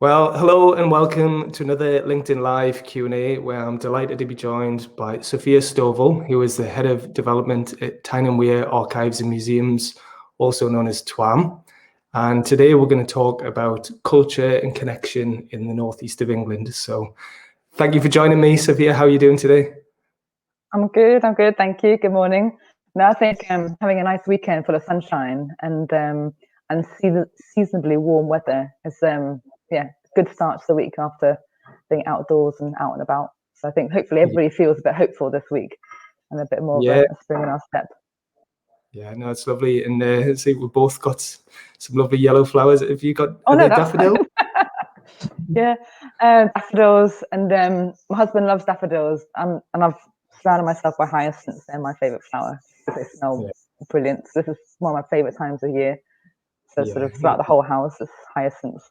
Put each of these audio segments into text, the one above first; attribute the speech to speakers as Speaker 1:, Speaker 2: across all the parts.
Speaker 1: Well, hello and welcome to another LinkedIn Live Q&A where I'm delighted to be joined by Sophia Stovall, who is the Head of Development at Tyne and Wear Archives and Museums, also known as TWAM. And today we're going to talk about culture and connection in the northeast of England. So thank you for joining me, Sophia. How are you doing today?
Speaker 2: I'm good, thank you. Good morning. Now I think I'm having a nice weekend full of sunshine and seasonably warm weather. It's good start to the week after being outdoors and out and about. So I think hopefully everybody feels a bit hopeful this week and a bit more of a spring in our step.
Speaker 1: Yeah, no, it's lovely. And see, we've both got some lovely yellow flowers. Have you got daffodils?
Speaker 2: Yeah, daffodils, and my husband loves daffodils, and I've surrounded myself by hyacinths. They're my favourite flower because they smell brilliant. So this is one of my favourite times of year. So sort of throughout the whole house is hyacinths.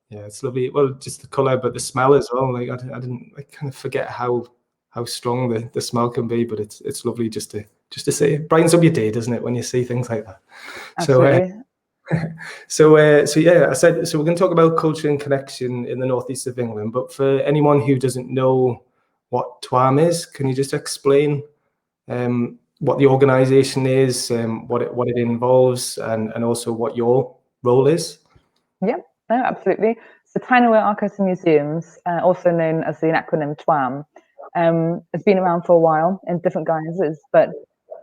Speaker 1: Yeah, it's lovely. Well, just the colour, but the smell as well. Like I kind of forget how strong the smell can be, but it's lovely just to see. It brightens up your day, doesn't it, when you see things like that?
Speaker 2: Absolutely.
Speaker 1: So yeah, I said so. We're going to talk about culture and connection in the northeast of England. But for anyone who doesn't know what TWAM is, can you just explain what the organisation is, what it involves, and also what your role is?
Speaker 2: Yeah, no, absolutely. So Tyne and Wear Archives and Museums, also known as the acronym TWAM, has been around for a while in different guises, but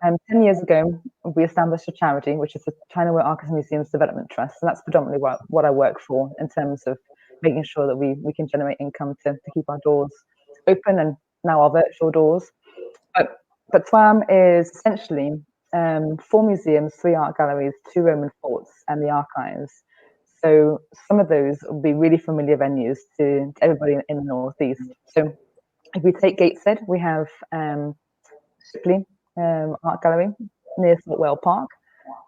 Speaker 2: 10 years ago, we established a charity, which is the Tyne and Wear Archives and Museums Development Trust, and that's predominantly what I work for in terms of making sure that we can generate income to keep our doors open and now our virtual doors. But TWAM is essentially 4 museums, 3 art galleries, 2 Roman forts, and the archives. So some of those will be really familiar venues to everybody in the northeast. So if we take Gateshead, we have Shipley Art Gallery near Sophias Park.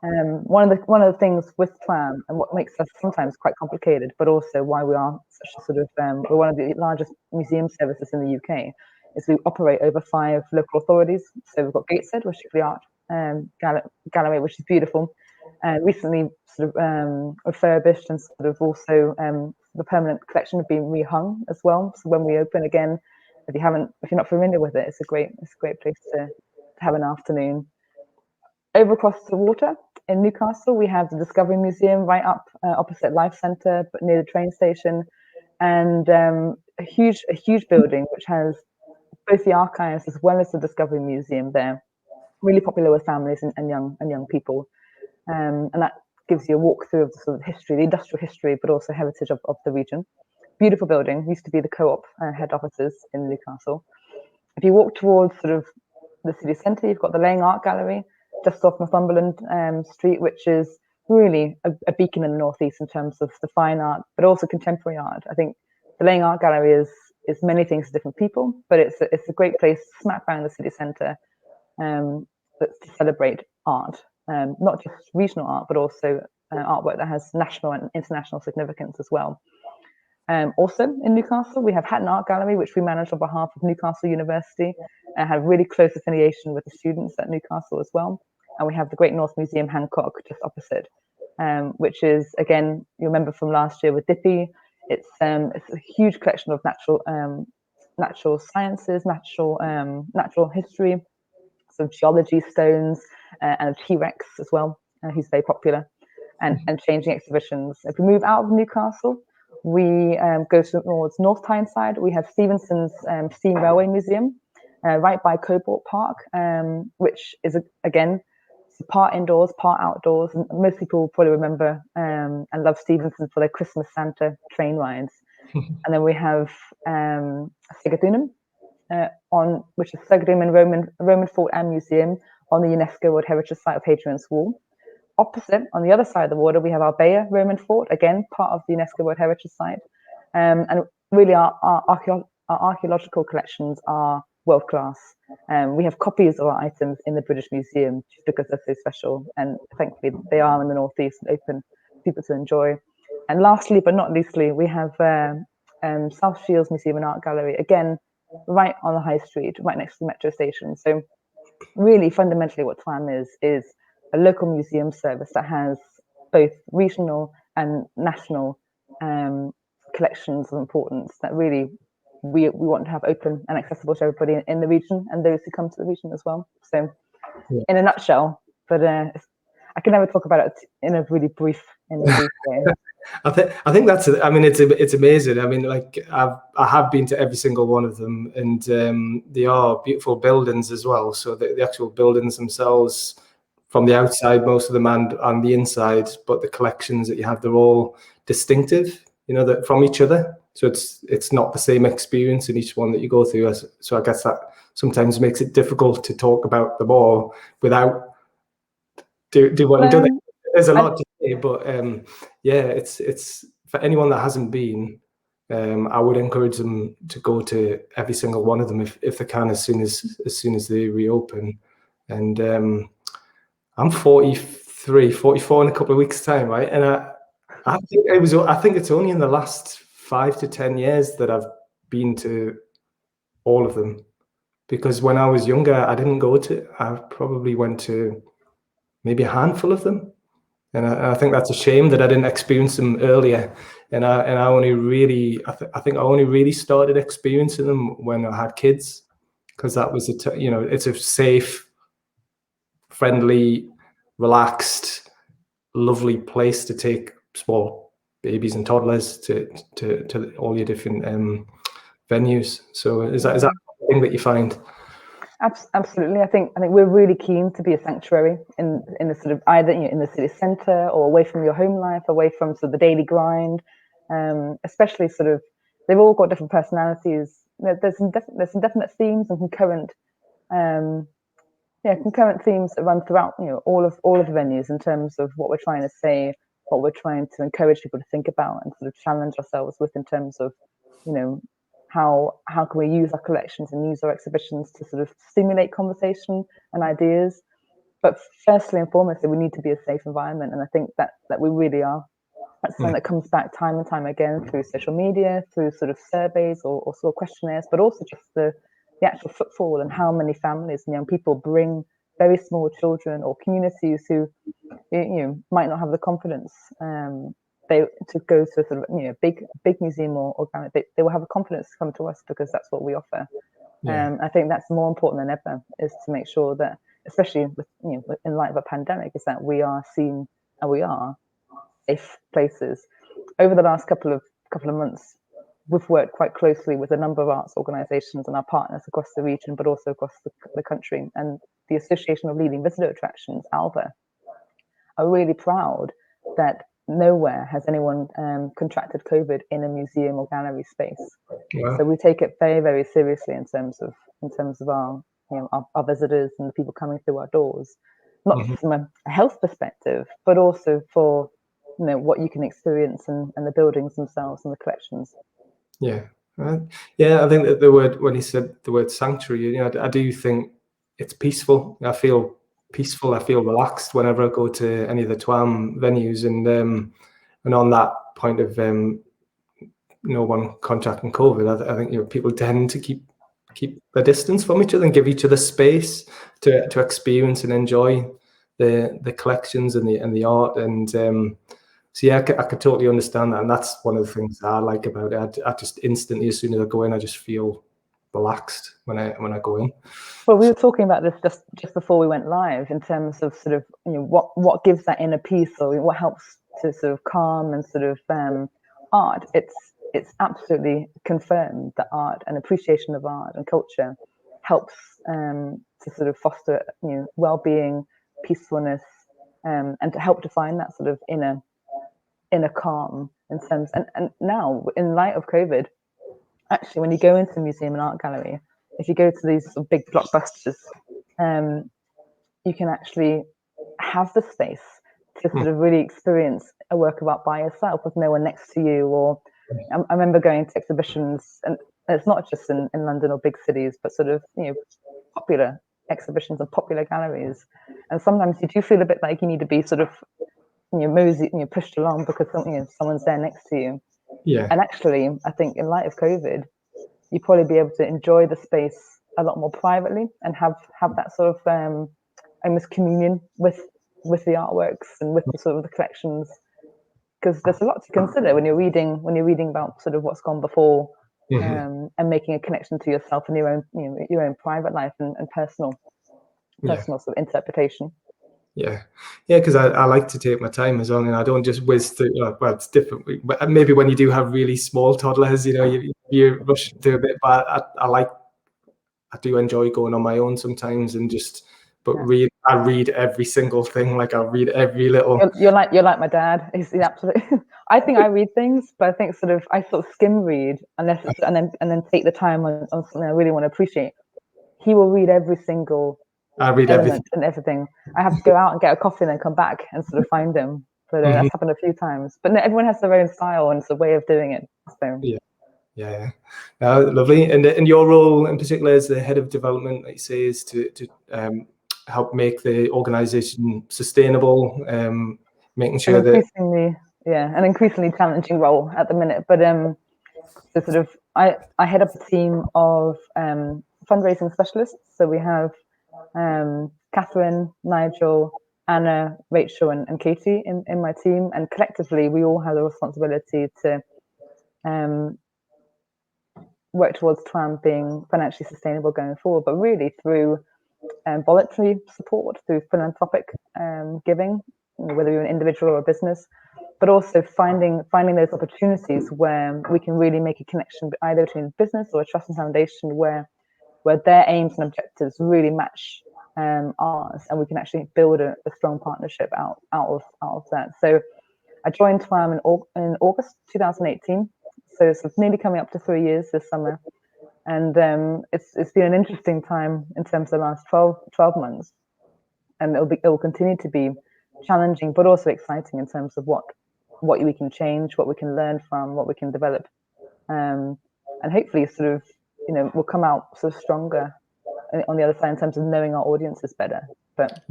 Speaker 2: One of the things with TWAM and what makes us sometimes quite complicated, but also why we are such a sort of we're one of the largest museum services in the UK, is we operate over 5 local authorities. So we've got Gateshead, which is the art gallery, which is beautiful. Recently sort of refurbished and sort of also the permanent collection have been rehung as well. So when we open again, if you're not familiar with it, it's a great place to have an afternoon. Over across the water in Newcastle, we have the Discovery Museum right up opposite Life Centre, but near the train station, and a huge building which has both the archives as well as the Discovery Museum there. Really popular with families and young people, and that gives you a walkthrough of the sort of history, the industrial history, but also heritage of the region. Beautiful building. Used to be the Co-op head offices in Newcastle. If you walk towards sort of the city centre, you've got the Laying Art Gallery just off Northumberland Street, which is really a beacon in the northeast in terms of the fine art, but also contemporary art. I think the Laying Art Gallery is many things to different people, but it's a great place smack bang in the city centre to celebrate art, not just regional art, but also artwork that has national and international significance as well. Also in Newcastle, we have Hatton Art Gallery, which we manage on behalf of Newcastle University and have really close affiliation with the students at Newcastle as well. And we have the Great North Museum Hancock just opposite, which is, again, you remember from last year with Dippy. It's a huge collection of natural sciences, natural history, some geology stones, and a T-Rex as well, who's very popular, and changing exhibitions. If we move out of Newcastle, we go towards North Tyneside. We have Stevenson's Steam Railway Museum right by Cobalt Park, which is, again, part indoors, part outdoors. And most people probably remember and love Stevenson for their Christmas Santa train rides. And then we have Segadunum, which is Segadunum and Roman Fort and Museum on the UNESCO World Heritage Site of Hadrian's Wall. Opposite, on the other side of the water, we have Arbea Roman Fort, again, part of the UNESCO World Heritage Site. And really our archaeological collections are world-class. We have copies of our items in the British Museum just because they're so special. And thankfully, they are in the Northeast and open for people to enjoy. And lastly, but not leastly, we have South Shields Museum and Art Gallery, again, right on the high street, right next to the metro station. So really, fundamentally, what TWAM is a local museum service that has both regional and national collections of importance that really we want to have open and accessible to everybody in the region and those who come to the region as well. So in a nutshell, but I can never talk about it in a brief way.
Speaker 1: I think that's, I mean, it's amazing. I mean, like I have been to every single one of them, and they are beautiful buildings as well. So the actual buildings themselves, from the outside, most of them, and on the inside, but the collections that you have, they're all distinctive, you know, that from each other. So it's not the same experience in each one that you go through. So I guess that sometimes makes it difficult to talk about them all without do what you've done. There's a lot to say, but yeah, it's for anyone that hasn't been. I would encourage them to go to every single one of them if they can, as soon as they reopen. And I'm 43, 44 in a couple of weeks' time, right? And I think it's only in the last 5 to 10 years that I've been to all of them, because when I was younger, I probably went to maybe a handful of them. And I think that's a shame that I didn't experience them earlier. And I only really, I think I only really started experiencing them when I had kids, because that was it's a safe, friendly, relaxed, lovely place to take small babies and toddlers to all your different venues. So is that the thing that you find?
Speaker 2: Absolutely. I think we're really keen to be a sanctuary in the sort of either in the city centre or away from your home life, away from sort of the daily grind. Especially sort of, they've all got different personalities. There's some definite themes and concurrent themes that run throughout all of the venues in terms of what we're trying to say, what we're trying to encourage people to think about and sort of challenge ourselves with in terms of how can we use our collections and use our exhibitions to sort of stimulate conversation and ideas. But firstly and foremost, we need to be a safe environment, and I think that we really are. That's something that comes back time and time again through social media, through sort of surveys or sort of questionnaires, but also just the actual footfall and how many families and young people bring very small children or communities who might not have the confidence to go to a sort of big museum or gallery. They will have a confidence to come to us because that's what we offer. I think that's more important than ever, is to make sure that, especially with, in light of a pandemic, is that we are seen and we are safe places. Over the last couple of months, we've worked quite closely with a number of arts organisations and our partners across the region, but also across the country. And the Association of Leading Visitor Attractions, ALVA, are really proud that nowhere has anyone contracted COVID in a museum or gallery space. Wow. So we take it very, very seriously in terms of our our visitors and the people coming through our doors, not from a health perspective, but also for what you can experience and the buildings themselves and the collections.
Speaker 1: Yeah, yeah. I think that when he said the word sanctuary, I do think it's peaceful. I feel peaceful. I feel relaxed whenever I go to any of the TWAM venues, and on that point of no one contracting COVID, I think people tend to keep a distance from each other and give each other space to experience and enjoy the collections and the art. And so yeah, I could totally understand that, and that's one of the things I like about it. I just instantly, as soon as I go in, I just feel relaxed when I go in.
Speaker 2: Well, we were talking about this just before we went live in terms of sort of what gives that inner peace, or what helps to sort of calm and sort of art. It's absolutely confirmed that art and appreciation of art and culture helps to sort of foster well-being, peacefulness, and to help define that sort of inner calm in terms. And now, in light of COVID, actually, when you go into a museum and art gallery, if you go to these sort of big blockbusters, you can actually have the space to sort of really experience a work of art by yourself with no one next to you. Or I remember going to exhibitions, and it's not just in London or big cities, but sort of popular exhibitions and popular galleries. And sometimes you do feel a bit like you need to be sort of mosey, pushed along because someone's there next to you.
Speaker 1: Yeah.
Speaker 2: And actually, I think in light of COVID, you probably be able to enjoy the space a lot more privately and have that sort of almost communion with the artworks and with the sort of the collections. because there's a lot to consider when you're reading about sort of what's gone before, and making a connection to yourself and your own private life and personal sort of interpretation.
Speaker 1: Yeah, because I like to take my time as well, and I don't just whiz through. Well, it's different, but maybe when you do have really small toddlers, you rush through a bit. But I do enjoy going on my own sometimes and just. But I read every single thing. Like I read every little.
Speaker 2: You're like my dad. He's absolutely. I think I read things, but I think I sort of skim read unless it's, and then take the time on something I really want to appreciate. He will read every single.
Speaker 1: I read
Speaker 2: element and everything. I have to go out and get a coffee and then come back and sort of find them. But that's happened a few times. But no, everyone has their own style and it's a way of doing it. So
Speaker 1: yeah. Lovely. And your role in particular as the head of development, like you say, is to help make the organisation sustainable, making sure
Speaker 2: an increasingly challenging role at the minute. But so sort of I head up a team of fundraising specialists. So we have Catherine, Nigel, Anna, Rachel, and Katie in my team, and collectively we all have the responsibility to work towards TWAM being financially sustainable going forward, but really through voluntary support, through philanthropic giving, whether you're an individual or a business, but also finding those opportunities where we can really make a connection either between business or a trust and foundation where their aims and objectives really match ours, and we can actually build a strong partnership out of that. So I joined TWAM in August 2018, so it's nearly coming up to 3 years this summer, and it's been an interesting time in terms of the last 12 months, and it will continue to be challenging but also exciting in terms of what we can change, what we can learn from, what we can develop, and hopefully sort of we'll come out sort of stronger on the other side in terms of knowing our audiences better. But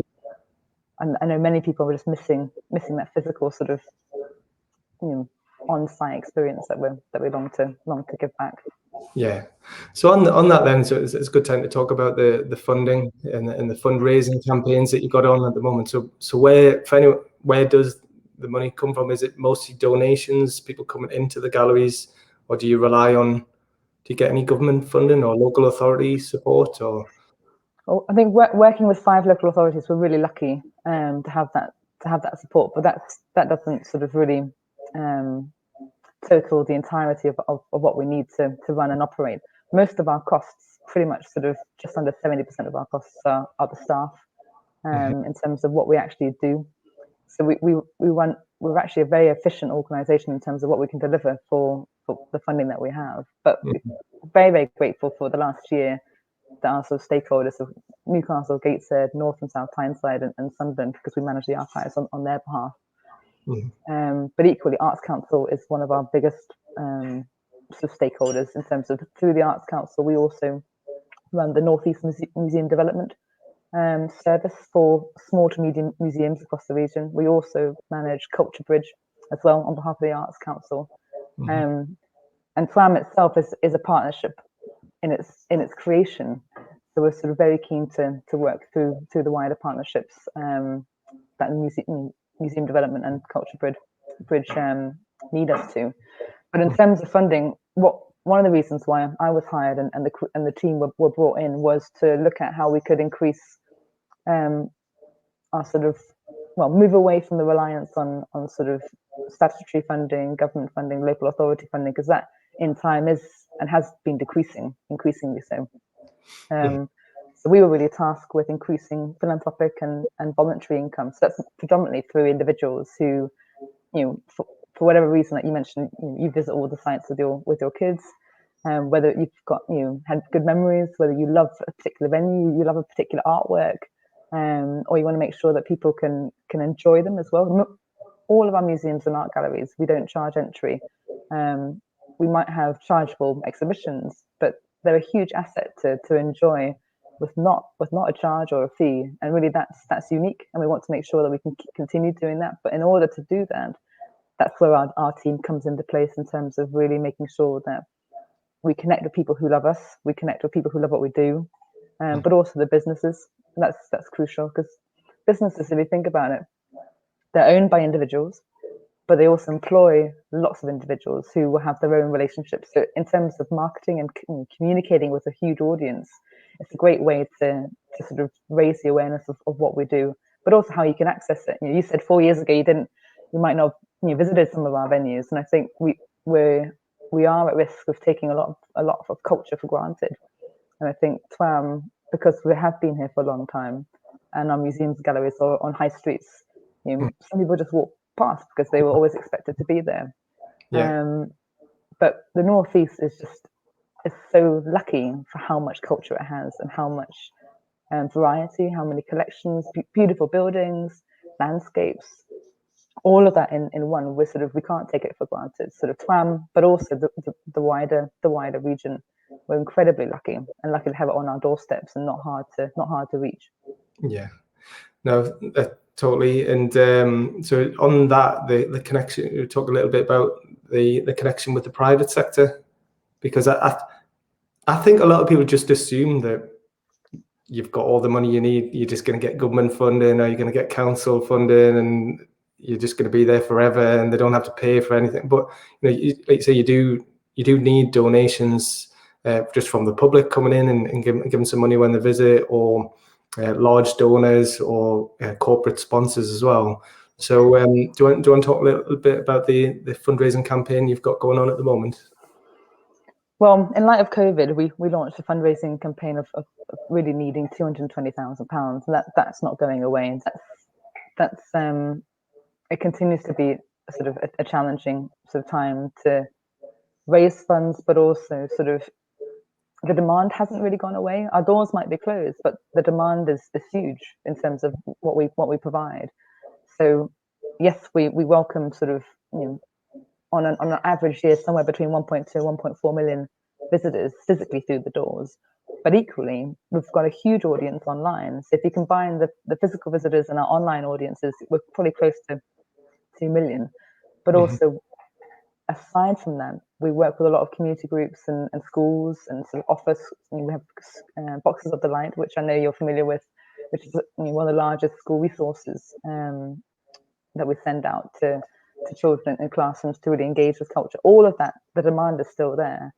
Speaker 2: I know many people are just missing that physical sort of on-site experience that we long to give back.
Speaker 1: Yeah. So on that then, so it's a good time to talk about the funding and the fundraising campaigns that you got on at the moment. So where does the money come from? Is it mostly donations, people coming into the galleries, or do you rely on? Do you get any government funding or local authority support? Or
Speaker 2: well, I think working with 5 local authorities, we're really lucky to have that support. But that doesn't sort of really total the entirety of what we need to run and operate. Most of our costs, pretty much sort of just under 70% of our costs are the staff in terms of what we actually do. So we're actually a very efficient organisation in terms of what we can deliver for the funding that we have. But we're very, very grateful for the last year that our sort of stakeholders of Newcastle, Gateshead, North and South Tyneside and Sunderland, because we manage the archives on their behalf. But equally, Arts Council is one of our biggest sort of stakeholders in terms of through the Arts Council, we also run the North East Museum Development service for small to medium museums across the region. We also manage Culture Bridge as well on behalf of the Arts Council. And TWAM itself is a partnership in its creation. So we're sort of very keen to work through the wider partnerships that museum development and Culture Bridge need us to. But in terms of funding, one of the reasons why I was hired and the team were brought in was to look at how we could increase our sort of move away from the reliance on sort of statutory funding, government funding, local authority funding, because that in time is and has been increasingly so. So we were really tasked with increasing philanthropic and voluntary income. So that's predominantly through individuals who, for whatever reason that you mentioned, you visit all the sites with your kids, whether you've got had good memories, whether you love a particular venue, you love a particular artwork, or you want to make sure that people can enjoy them as well. All of our museums and art galleries, we don't charge entry. We might have chargeable exhibitions, but they're a huge asset to enjoy with not a charge or a fee. And really that's unique, and we want to make sure that we can continue doing that. But in order to do that, that's where our team comes into place in terms of really making sure that we connect with people who love us, we connect with people who love what we do, but also the businesses. And that's crucial, because businesses, if you think about it, they're owned by individuals. but they also employ lots of individuals who will have their own relationships. So in terms of marketing and communicating with a huge audience, it's a great way to sort of raise the awareness of what we do, but also how you can access it. You said 4 years ago you might not have visited some of our venues, and I think we are at risk of taking a lot of culture for granted. And I think TWAM, because we have been here for a long time, and our museums, galleries are on high streets, some people just walk past because they were always expected to be there. But the Northeast is so lucky for how much culture it has and how much variety, how many collections, beautiful buildings, landscapes, all of that in one. We can't take it for granted. Sort of TWAM, but also the wider region. We're incredibly lucky and lucky to have it on our doorsteps and not hard to reach.
Speaker 1: Yeah, no, totally. And so on that, the connection, you talk a little bit about the connection with the private sector, because I think a lot of people just assume that you've got all the money you need, you're just going to get government funding, or you're going to get council funding, and you're just going to be there forever, and they don't have to pay for anything. But like you say, you do need donations just from the public coming in and giving some money when they visit, or large donors, or corporate sponsors as well. So do you want to talk a little bit about the fundraising campaign you've got going on at the moment?
Speaker 2: Well, in light of COVID, we launched a fundraising campaign of really needing £220,000, and that's not going away. And that's it continues to be sort of a challenging sort of time to raise funds, but also sort of the demand hasn't really gone away. Our doors might be closed, but the demand is huge in terms of what we provide. So yes, we welcome sort of on an average year somewhere between 1.2 1.4 million visitors physically through the doors. But equally, we've got a huge audience online. So if you combine the physical visitors and our online audiences, we're probably close to 2 million. But also, aside from that, we work with a lot of community groups and schools and sort of office. We have Boxes of the Light, which I know you're familiar with, which is one of the largest school resources that we send out to children in classrooms to really engage with culture. All of that, the demand is still there.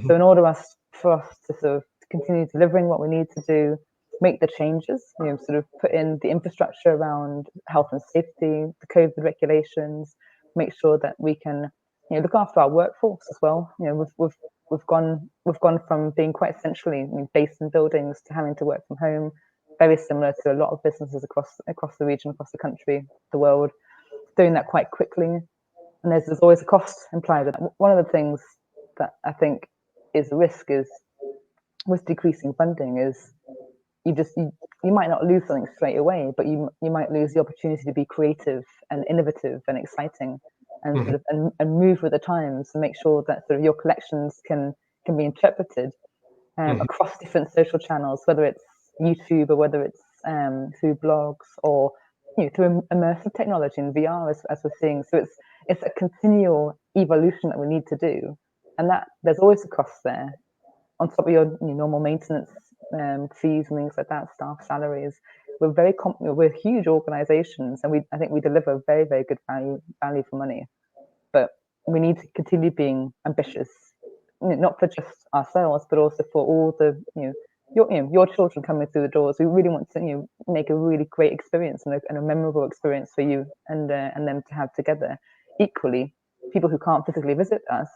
Speaker 2: So in order for us to sort of continue delivering what we need to do, make the changes, sort of put in the infrastructure around health and safety, the COVID regulations, make sure that we can look after our workforce as well. We've gone from being quite centrally based in buildings to having to work from home, very similar to a lot of businesses across the region, across the country, the world, doing that quite quickly. And there's always a cost implied with that. One of the things that I think is a risk is with decreasing funding is you might not lose something straight away, but you might lose the opportunity to be creative and innovative and exciting and sort of and move with the times and make sure that sort of your collections can be interpreted across different social channels, whether it's YouTube or whether it's through blogs or through immersive technology and VR as we're seeing. So it's a continual evolution that we need to do, and that there's always a cost there on top of your normal maintenance fees and things like that, staff salaries. We're huge organizations, and I think we deliver very, very good value for money. But we need to continue being ambitious, not for just ourselves, but also for all the your children coming through the doors. We really want to make a really great experience and a memorable experience for you and them to have together. Equally, people who can't physically visit us,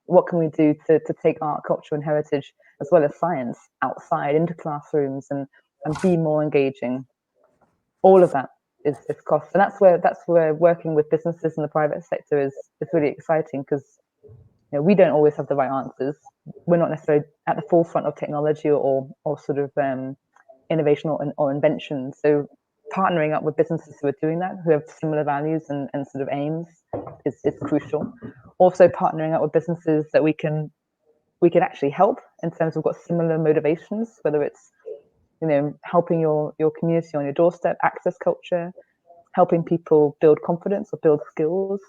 Speaker 2: what can we do to take art, culture, and heritage as well as science outside into classrooms and be more engaging? All of that is cost, and that's where working with businesses in the private sector is really exciting, because we don't always have the right answers. We're not necessarily at the forefront of technology or sort of innovation or invention. So partnering up with businesses who are doing that, who have similar values and sort of aims, is crucial. Also partnering up with businesses that we can actually help in terms of got similar motivations, whether it's helping your community on your doorstep access culture, helping people build confidence or build skills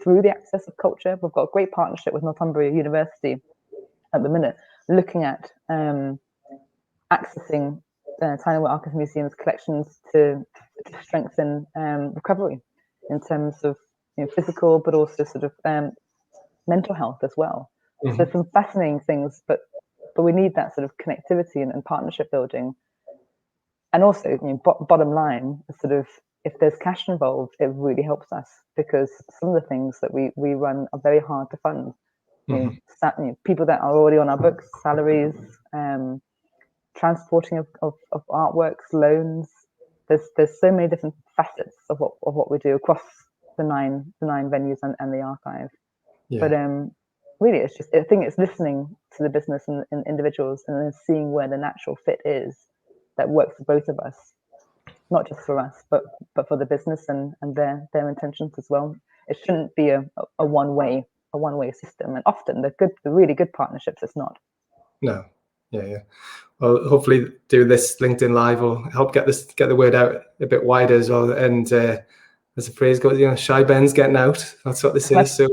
Speaker 2: through the access of culture. We've got a great partnership with Northumbria University at the minute, looking at accessing Tyneside Archives Museum's collections to strengthen recovery in terms of physical, but also sort of mental health as well. So some fascinating things, but we need that sort of connectivity and partnership building. And also, bottom line, sort of, if there's cash involved, it really helps us, because some of the things that we run are very hard to fund. People that are already on our books, salaries, transporting of artworks, loans. There's so many different facets of what we do across the nine venues and the archive.
Speaker 1: Yeah.
Speaker 2: But really, it's just, I think it's listening to the business and individuals, and then seeing where the natural fit is that works for both of us, not just for us, but for the business and their intentions as well. It shouldn't be a one way system, and often the really good partnerships, it's not.
Speaker 1: No. Yeah. Well, hopefully do this LinkedIn Live will help get the word out a bit wider as well. And as the phrase goes, shy Ben's getting out. That's what they say. So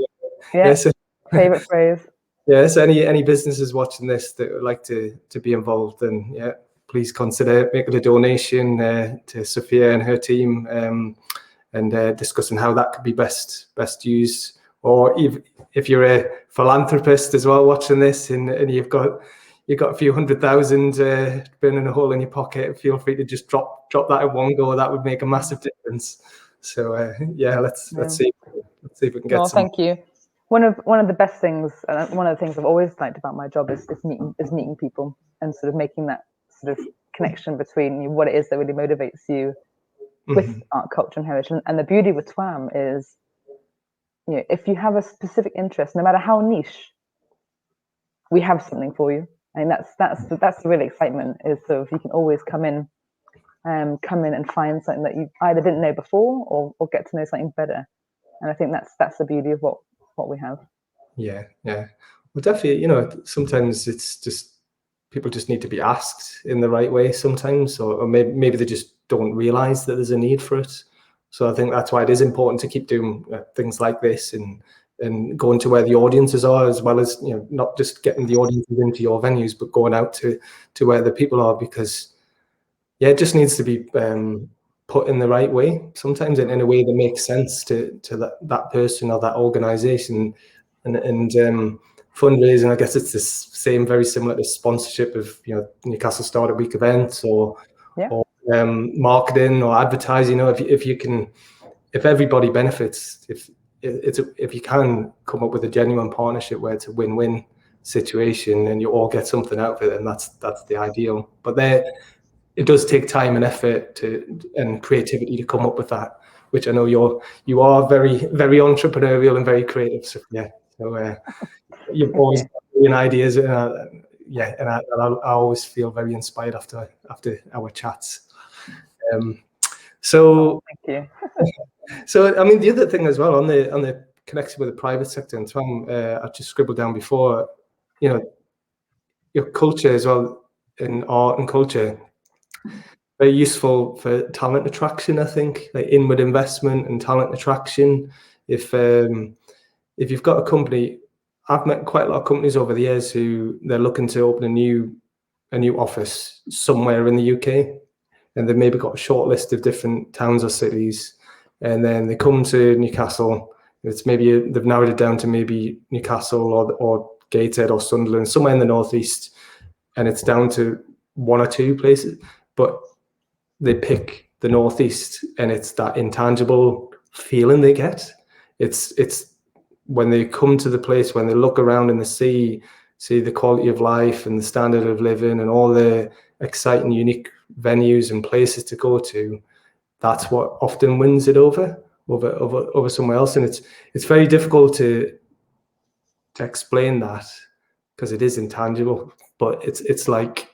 Speaker 2: Favorite phrase.
Speaker 1: Yeah. So any businesses watching this that would like to be involved, then please consider making a donation to Sophia and her team, and discussing how that could be best used. Or if you're a philanthropist as well watching this, and you've got a few 100,000 burning a hole in your pocket, feel free to just drop that in one go. That would make a massive difference. So let's see if we can get some.
Speaker 2: Thank you. One of the best things, one of the things I've always liked about my job is meeting people, and sort of making that sort of connection between what it is that really motivates you with art, culture, and heritage. And the beauty with TWAM is, if you have a specific interest, no matter how niche, we have something for you. And that's the real excitement, is sort of, you can always come in and find something that you either didn't know before, or get to know something better. And I think that's the beauty of what we have.
Speaker 1: Yeah. Well, definitely, sometimes it's just people just need to be asked in the right way sometimes, or maybe they just don't realize that there's a need for it. So I think that's why it is important to keep doing things like this, and going to where the audiences are, as well as, not just getting the audiences into your venues, but going out to where the people are, because it just needs to be put in the right way, sometimes in a way that makes sense to that person or that organization. And fundraising, I guess it's the same, very similar to sponsorship of Newcastle Startup Week events, or marketing or advertising. If everybody benefits, if you can come up with a genuine partnership where it's a win-win situation and you all get something out of it, and that's the ideal. But it does take time and effort and creativity to come up with that, which I know you are very, very entrepreneurial and very creative. So you've always got brilliant ideas, and I always feel very inspired after our chats.
Speaker 2: Thank you.
Speaker 1: So I mean, the other thing as well, on the connection with the private sector, and Tom, I just scribbled down before, your culture as well, in art and culture, very useful for talent attraction. I think, like inward investment and talent attraction. If you've got a company, I've met quite a lot of companies over the years who they're looking to open a new office somewhere in the UK, and they've maybe got a short list of different towns or cities, and then they come to Newcastle. It's maybe they've narrowed it down to maybe Newcastle or Gateshead or Sunderland, somewhere in the northeast, and it's down to one or two places, but they pick the northeast, and it's that intangible feeling they get. It's when they come to the place, when they look around and they see the quality of life and the standard of living and all the exciting, unique venues and places to go to. That's what often wins it over somewhere else, and it's very difficult to explain that, because it is intangible. But it's like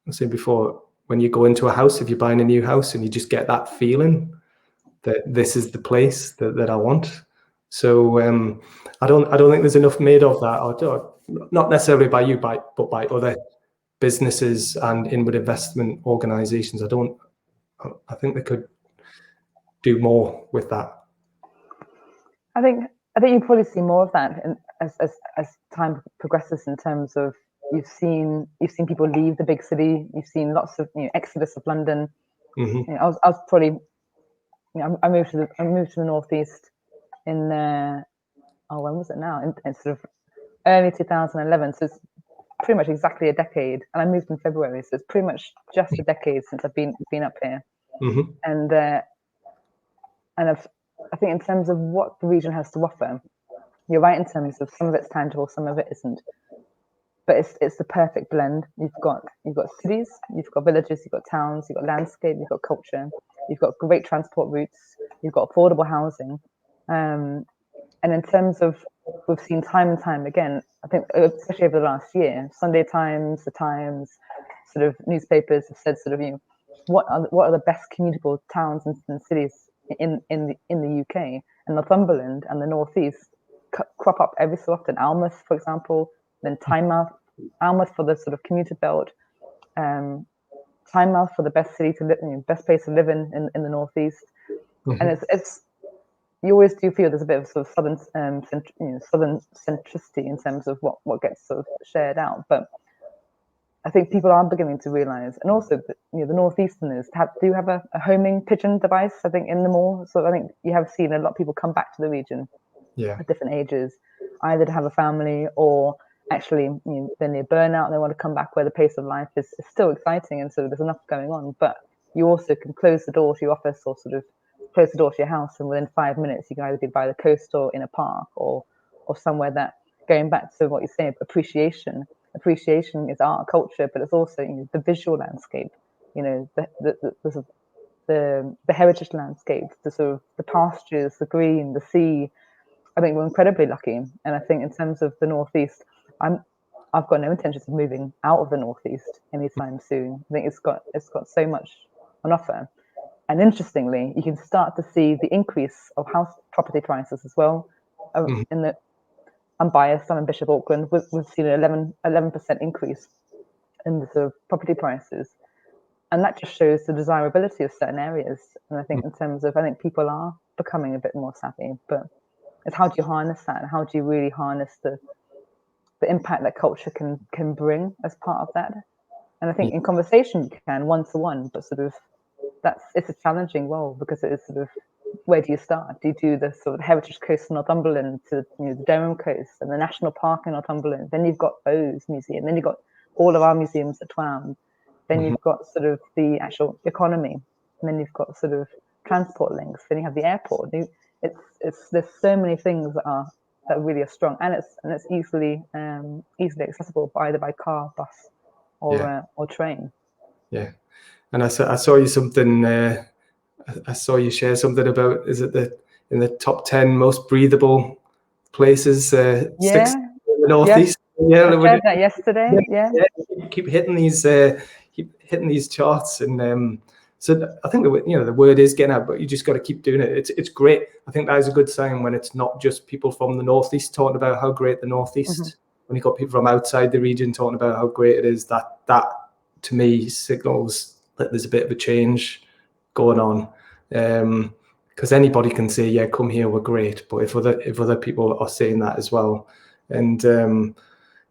Speaker 1: I said before, when you go into a house, if you're buying a new house, and you just get that feeling that this is the place that I want. So I don't think there's enough made of that, or not necessarily by you, but by other businesses and inward investment organizations. I think they could do more with that.
Speaker 2: I think you probably see more of that as time progresses, in terms of you've seen people leave the big city. You've seen lots of exodus of London. I was probably I moved to the northeast in when was it now? In sort of early 2011. So it's pretty much exactly a decade. And I moved in February, so it's pretty much just a decade since I've been up here.
Speaker 1: Mm-hmm.
Speaker 2: And I think in terms of what the region has to offer, you're right in terms of some of it's tangible, some of it isn't. But it's the perfect blend. You've got cities, you've got villages, you've got towns, you've got landscape, you've got culture, you've got great transport routes, you've got affordable housing. And in terms of, we've seen time and time again, I think especially over the last year, Sunday Times, the Times, sort of newspapers have said sort of, you know, what are the best commutable towns and cities in the UK, and Northumberland and the Northeast crop up every so often. Almouth, for example, then Tynemouth, Almouth for the sort of commuter belt, Tynemouth for the best city to live, you know, best place to live in the Northeast,
Speaker 1: Mm-hmm.
Speaker 2: and it's you always do feel there's a bit of sort of southern southern centricity in terms of what gets sort of shared out, but I think people are beginning to realise, and also you know the northeasterners do have a homing pigeon device. I think in them all, so I think you have seen a lot of people come back to the region at different ages, either to have a family or actually you know, they're near burnout and they want to come back where the pace of life is still exciting and so there's enough going on. But you also can close the door to your office or sort of close the door to your house, and within 5 minutes you can either be by the coast or in a park or somewhere that, going back to what you're saying, appreciation is art, culture, but it's also you know, the visual landscape, you know, the heritage landscape, the sort of the pastures, the green, the sea. I think we're incredibly lucky, and I think in terms of the Northeast, I've got no intentions of moving out of the Northeast anytime soon. I think it's got so much on offer, and interestingly, you can start to see the increase of house property prices as well. In the I'm biased. I'm in Bishop Auckland. We've seen an 11% increase in the sort of property prices, and that just shows the desirability of certain areas. And I think in terms of, I think people are becoming a bit more savvy, but it's how do you harness that, and how do you really harness the impact that culture can bring as part of that. And I think in conversation you can one-to-one, but sort of it's a challenging role because it is sort of, where do you start? Do you do the sort of heritage coast of Northumberland to you know, the Durham coast and the national park in Northumberland? Then you've got Bowes Museum. Then you've got all of our museums at TWAM. Then you've got sort of the actual economy. And then you've got sort of transport links. Then you have the airport. There's so many things that really are strong, and it's easily accessible either by car, bus, or train.
Speaker 1: Yeah, and I saw you something. I saw you share something about, is it in the top 10 most breathable places? Six in the Northeast.
Speaker 2: Yeah, I shared that yesterday. Yeah.
Speaker 1: Keep hitting these charts, and so I think the word is getting out, but you just got to keep doing it. It's great. I think that is a good sign when it's not just people from the Northeast talking about how great the Northeast.
Speaker 2: Mm-hmm.
Speaker 1: When you got people from outside the region talking about how great it is, that to me signals that there's a bit of a change going on. Because anybody can say, yeah, come here, we're great, but if other people are saying that as well, and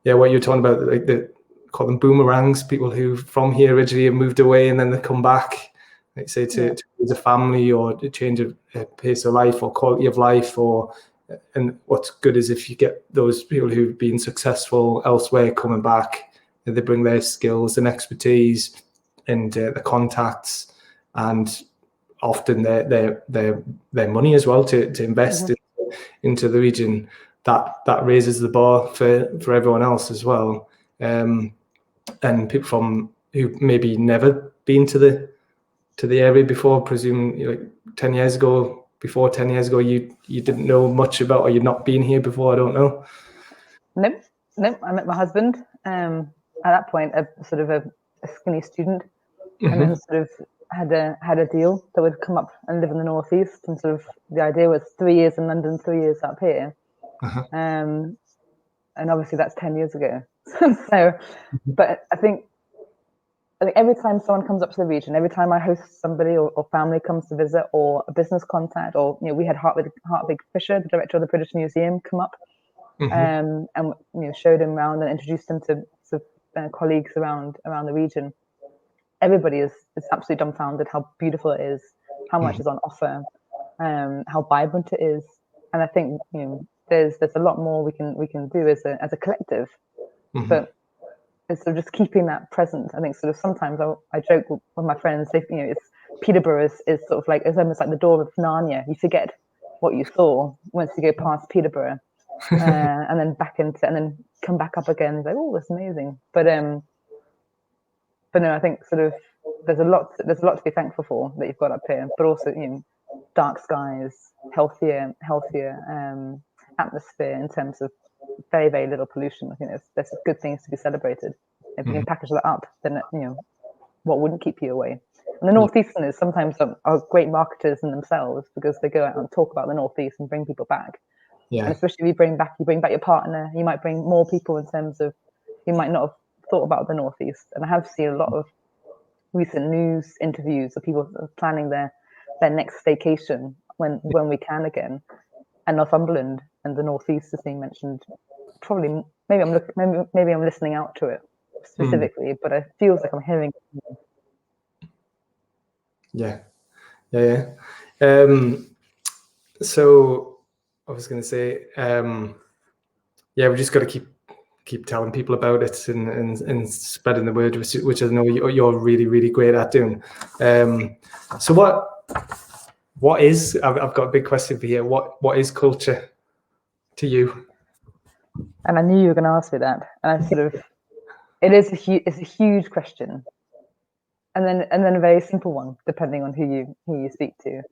Speaker 1: what you're talking about, like call them boomerangs, people who from here originally have moved away and then they come back, like say to raise a family or to change a pace of life or quality of life, and what's good is if you get those people who've been successful elsewhere coming back, and they bring their skills and expertise and the contacts and often their money as well to invest into the region. That raises the bar for everyone else as well, and people from who maybe never been to the area before, presume like 10 years ago, before 10 years ago, you didn't know much about, or you'd not been here before. I don't know.
Speaker 2: Nope. I met my husband at that point, a sort of a skinny student, and then sort of had a deal that would come up and live in the Northeast, and sort of the idea was 3 years in London, 3 years up here, and obviously that's 10 years ago. So, but I think every time someone comes up to the region, every time I host somebody or family comes to visit, or a business contact, or we had Hartwig Fisher, the director of the British Museum, come up, and showed him around and introduced him to colleagues around the region. Everybody is absolutely dumbfounded how beautiful it is, how much is on offer, how vibrant it is. And I think there's a lot more we can do as a collective, but it's sort of just keeping that present. I think sort of sometimes I joke with my friends, it's Peterborough is sort of like, it's almost like the door of Narnia. You forget what you saw once you go past Peterborough, and then back into, and then come back up again. It's like, oh, that's amazing. But no, I think sort of there's a lot to be thankful for that you've got up here, but also dark skies, healthier atmosphere in terms of very, very little pollution. I think there's good things to be celebrated. If you can package that up, then what wouldn't keep you away? And the Northeasterners sometimes are great marketers in themselves, because they go out and talk about the Northeast and bring people back.
Speaker 1: Yeah.
Speaker 2: And especially if you bring back your partner, you might bring more people in terms of, you might not have thought about the Northeast. And I have seen a lot of recent news interviews of people planning their next staycation when we can again. And Northumberland and the Northeast is being mentioned. Probably, maybe I'm listening out to it specifically, but it feels like I'm hearing it.
Speaker 1: Yeah. So I was going to say, we just got to keep telling people about it and spreading the word, which I know you're really, really great at doing. So what is, I've got a big question for you. What is culture to you?
Speaker 2: And I knew you were going to ask me that. And I sort of, it's a huge question. And then a very simple one, depending on who you speak to.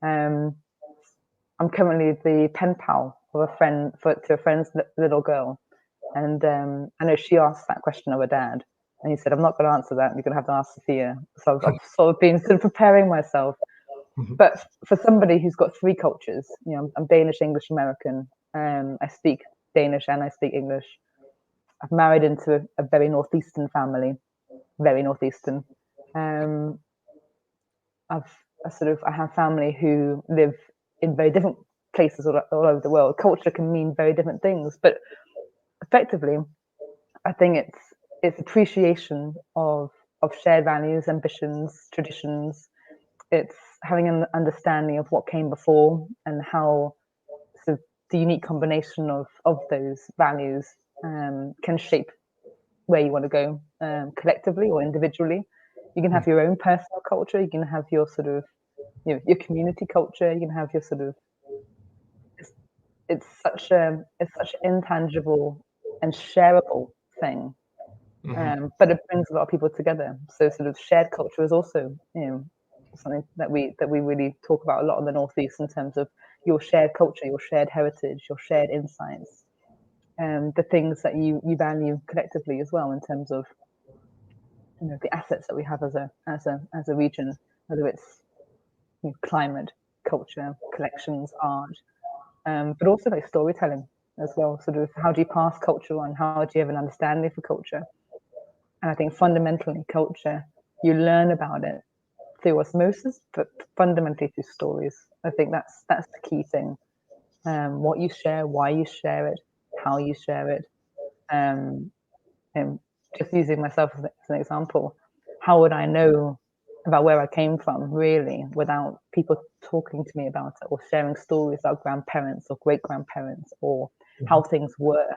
Speaker 2: I'm currently the pen pal of a friend's little girl. And I know she asked that question of her dad. And he said, I'm not going to answer that. You're going to have to ask Sophia. So I've sort of been preparing myself. But for somebody who's got three cultures, I'm Danish, English, American. I speak Danish and I speak English. I've married into a very Northeastern family, very Northeastern. I have family who live in very different places all over the world. Culture can mean very different things, but effectively, I think it's appreciation of shared values, ambitions, traditions. It's having an understanding of what came before and how sort of the unique combination of those values can shape where you want to go collectively or individually. You can have your own personal culture. You can have your sort of your community culture. You can have your sort of. It's such an intangible and shareable thing, but it brings a lot of people together. So sort of shared culture is also something that we really talk about a lot in the Northeast in terms of your shared culture, your shared heritage, your shared insights, the things that you value collectively as well in terms of the assets that we have as a region, whether it's climate, culture, collections, art, but also like storytelling as well. Sort of how do you pass culture on? How do you have an understanding for culture? And I think fundamentally, culture, you learn about it through osmosis, but fundamentally through stories. I think that's the key thing. What you share, why you share it, how you share it. Just using myself as an example, how would I know about where I came from really without people talking to me about it or sharing stories about grandparents or great grandparents or how things were,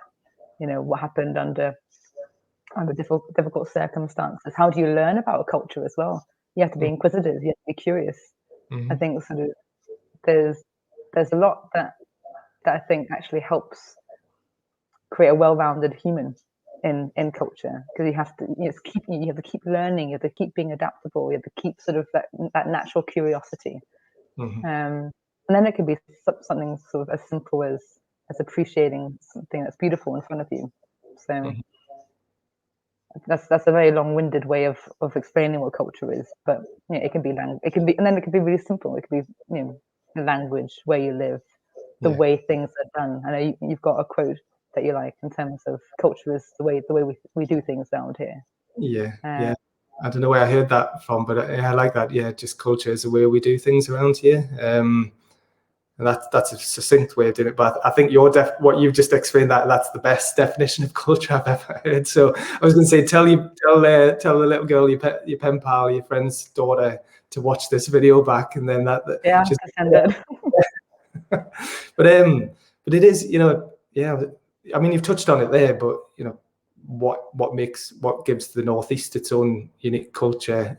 Speaker 2: what happened under difficult circumstances. How do you learn about a culture as well? You have to be inquisitive, you have to be curious. I think sort of there's a lot that I think actually helps create a well-rounded human in culture, because you have to keep learning, you have to keep being adaptable, you have to keep sort of that natural curiosity, and then it can be something sort of as simple as appreciating something that's beautiful in front of you. So that's a very long-winded way of explaining what culture is, but it can be and then it can be really simple. It can be language, where you live, the way things are done. I know you've got a quote that you like in terms of culture is the way we do things around here.
Speaker 1: Yeah. I don't know where I heard that from, but I like that. Yeah, just culture is the way we do things around here. And that's a succinct way of doing it. But I think what you've just explained, that's the best definition of culture I've ever heard. So I was going to say, tell the little girl, your pen pal, your friend's daughter, to watch this video back, and then
Speaker 2: just send it.
Speaker 1: but it is, yeah. I mean, you've touched on it there, but what gives the Northeast its own unique culture?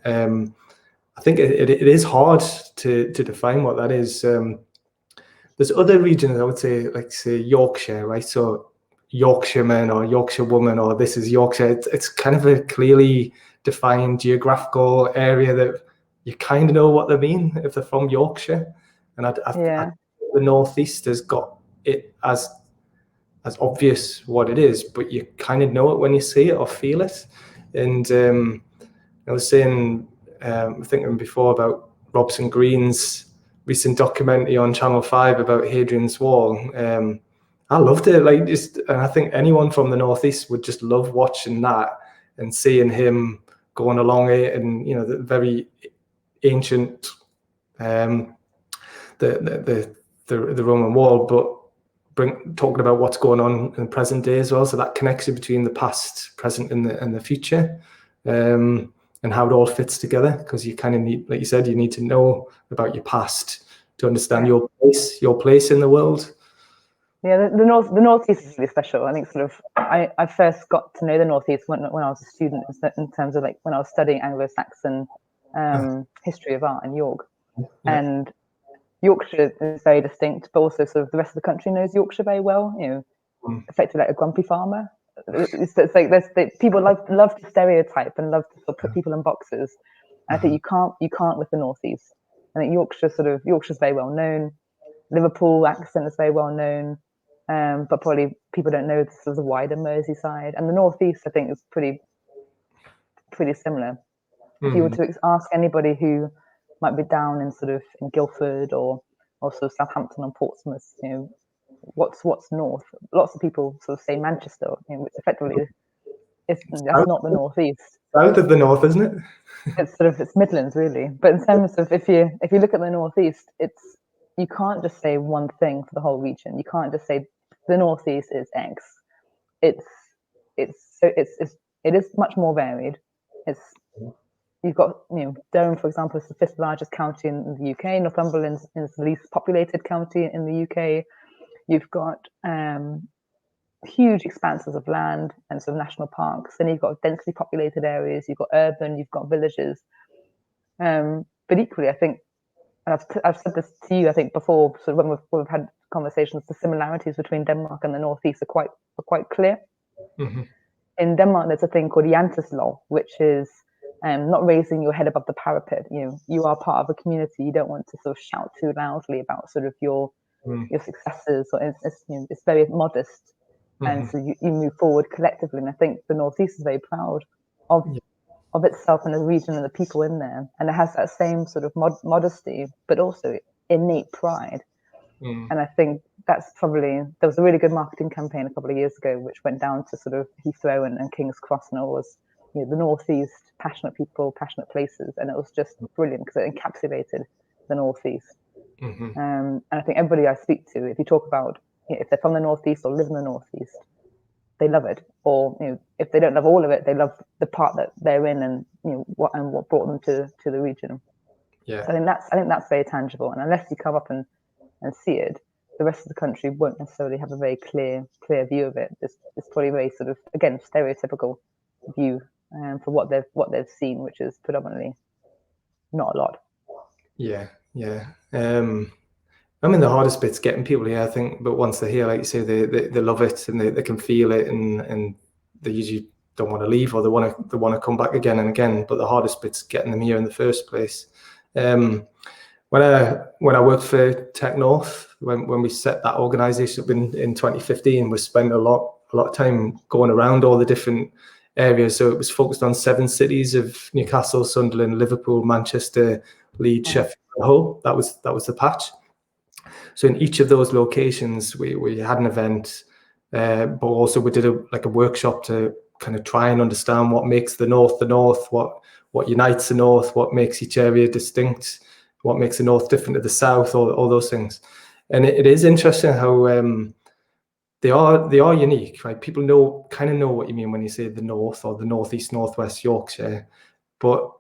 Speaker 1: I think it is hard to define what that is. There's other regions, I would say, like say Yorkshire, right? So Yorkshireman or Yorkshire woman, or this is Yorkshire. It's kind of a clearly defined geographical area that you kind of know what they mean if they're from Yorkshire. And I the Northeast has got it as obvious what it is, but you kind of know it when you see it or feel it. And I was saying, thinking before about Robson Green's recent documentary on Channel 5 about Hadrian's Wall. I loved it. And I think anyone from the Northeast would just love watching that and seeing him going along it, and the very ancient, the Roman Wall, but talking about what's going on in the present day as well. So that connection between the past, present, and the future. And how it all fits together, because you kind of need, like you said, you need to know about your past to understand your place in the world.
Speaker 2: Yeah, the Northeast is really special. I think I first got to know the Northeast when I was a student, in terms of like when I was studying Anglo-Saxon history of art in York. Yeah. And Yorkshire is very distinct, but also sort of the rest of the country knows Yorkshire very well. Effectively like a grumpy farmer. It's like people love to stereotype and love to put people in boxes. And I think you can't with the Northeast. I think Yorkshire's very well known. Liverpool accent is very well known, but probably people don't know this is a wider Merseyside. And the Northeast, I think, is pretty similar. If you were to ask anybody who might be down in Guildford or also Southampton and Portsmouth, what's north? Lots of people sort of say Manchester, which effectively that's not the Northeast.
Speaker 1: South of the north, isn't it?
Speaker 2: It's Midlands really. But in terms of if you look at the Northeast, you can't just say one thing for the whole region. You can't just say the Northeast is X. It is much more varied. You've got Durham, for example, is the 5th largest county in the UK. Northumberland is the least populated county in the UK. You've got huge expanses of land and sort of national parks. Then you've got densely populated areas. You've got urban. You've got villages. But equally, I think, and I've said this to you, I think before, sort of when we've had conversations, the similarities between Denmark and the Northeast are quite clear. Mm-hmm. In Denmark, there's a thing called Jantes law, which is not raising your head above the parapet. You are part of a community. You don't want to sort of shout too loudly about sort of your successes, or it's very modest, and so you move forward collectively. And I think the Northeast is very proud of itself and the region and the people in there, and it has that same sort of modesty, but also innate pride. And I think that's probably, there was a really good marketing campaign a couple of years ago which went down to sort of Heathrow and King's Cross, and it was the Northeast, passionate people, passionate places, and it was just brilliant because it encapsulated the Northeast. And I think everybody I speak to, if you talk about if they're from the Northeast or live in the Northeast, they love it. Or if they don't love all of it, they love the part that they're in, and what brought them to the region. Yeah. So I think that's very tangible. And unless you come up and see it, the rest of the country won't necessarily have a very clear view of it. It's probably very sort of, again, stereotypical view for what they've seen, which is predominantly not a lot.
Speaker 1: Yeah. I mean, the hardest bit's getting people here, I think, but once they're here, like you say, they love it, and they can feel it, and they usually don't want to leave, or they want to come back again and again. But the hardest bit's getting them here in the first place. When I worked for Tech North, when we set that organisation up in 2015, we spent a lot of time going around all the different areas. So it was focused on 7 cities of Newcastle, Sunderland, Liverpool, Manchester, Leeds, Sheffield, and Hull. That was the patch. So in each of those locations, we had an event, but also we did a workshop to kind of try and understand what makes the North, what unites the North, what makes each area distinct, what makes the North different to the South, all those things. And it is interesting how they are unique, right? People kind of know what you mean when you say the North or the Northeast, Northwest Yorkshire, but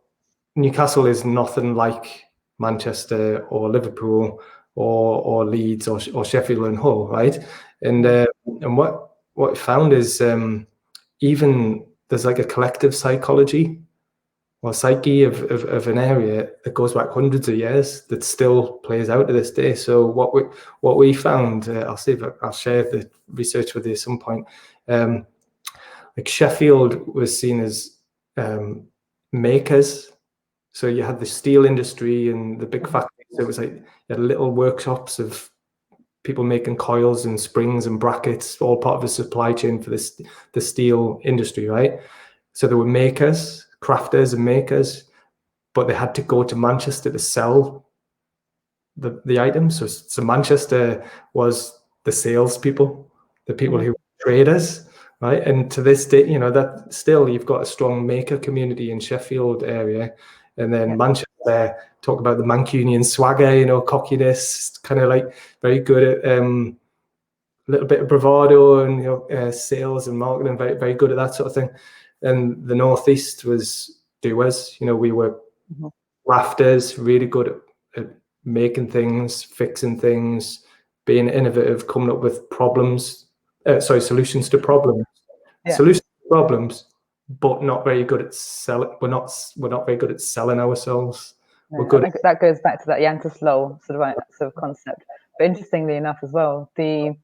Speaker 1: Newcastle is nothing like Manchester or Liverpool or Leeds or Sheffield and Hull, right? And what I found is even there's like a collective psychology or psyche of an area that goes back hundreds of years that still plays out to this day. So what we found, I'll see if I'll share the research with you at some point. Like Sheffield was seen as makers. So you had the steel industry and the big factories. So it was like you had little workshops of people making coils and springs and brackets, all part of the supply chain for the steel industry, right? So there were makers, crafters and makers, but they had to go to Manchester to sell the items. So Manchester was the salespeople, the people who were traders, right? And to this day, that still you've got a strong maker community in Sheffield area. And then Manchester, talk about the Mancunian swagger, cockiness, kind of like very good at a little bit of bravado and sales and marketing, very, very good at that sort of thing. And the Northeast was doers. We were rafters, really good at making things, fixing things, being innovative, coming up with solutions to problems. Solutions to problems, but not very good at selling. We're not very good at selling ourselves.
Speaker 2: We're good. I think that goes back to that Yankees Low sort of concept. But interestingly enough, as well, the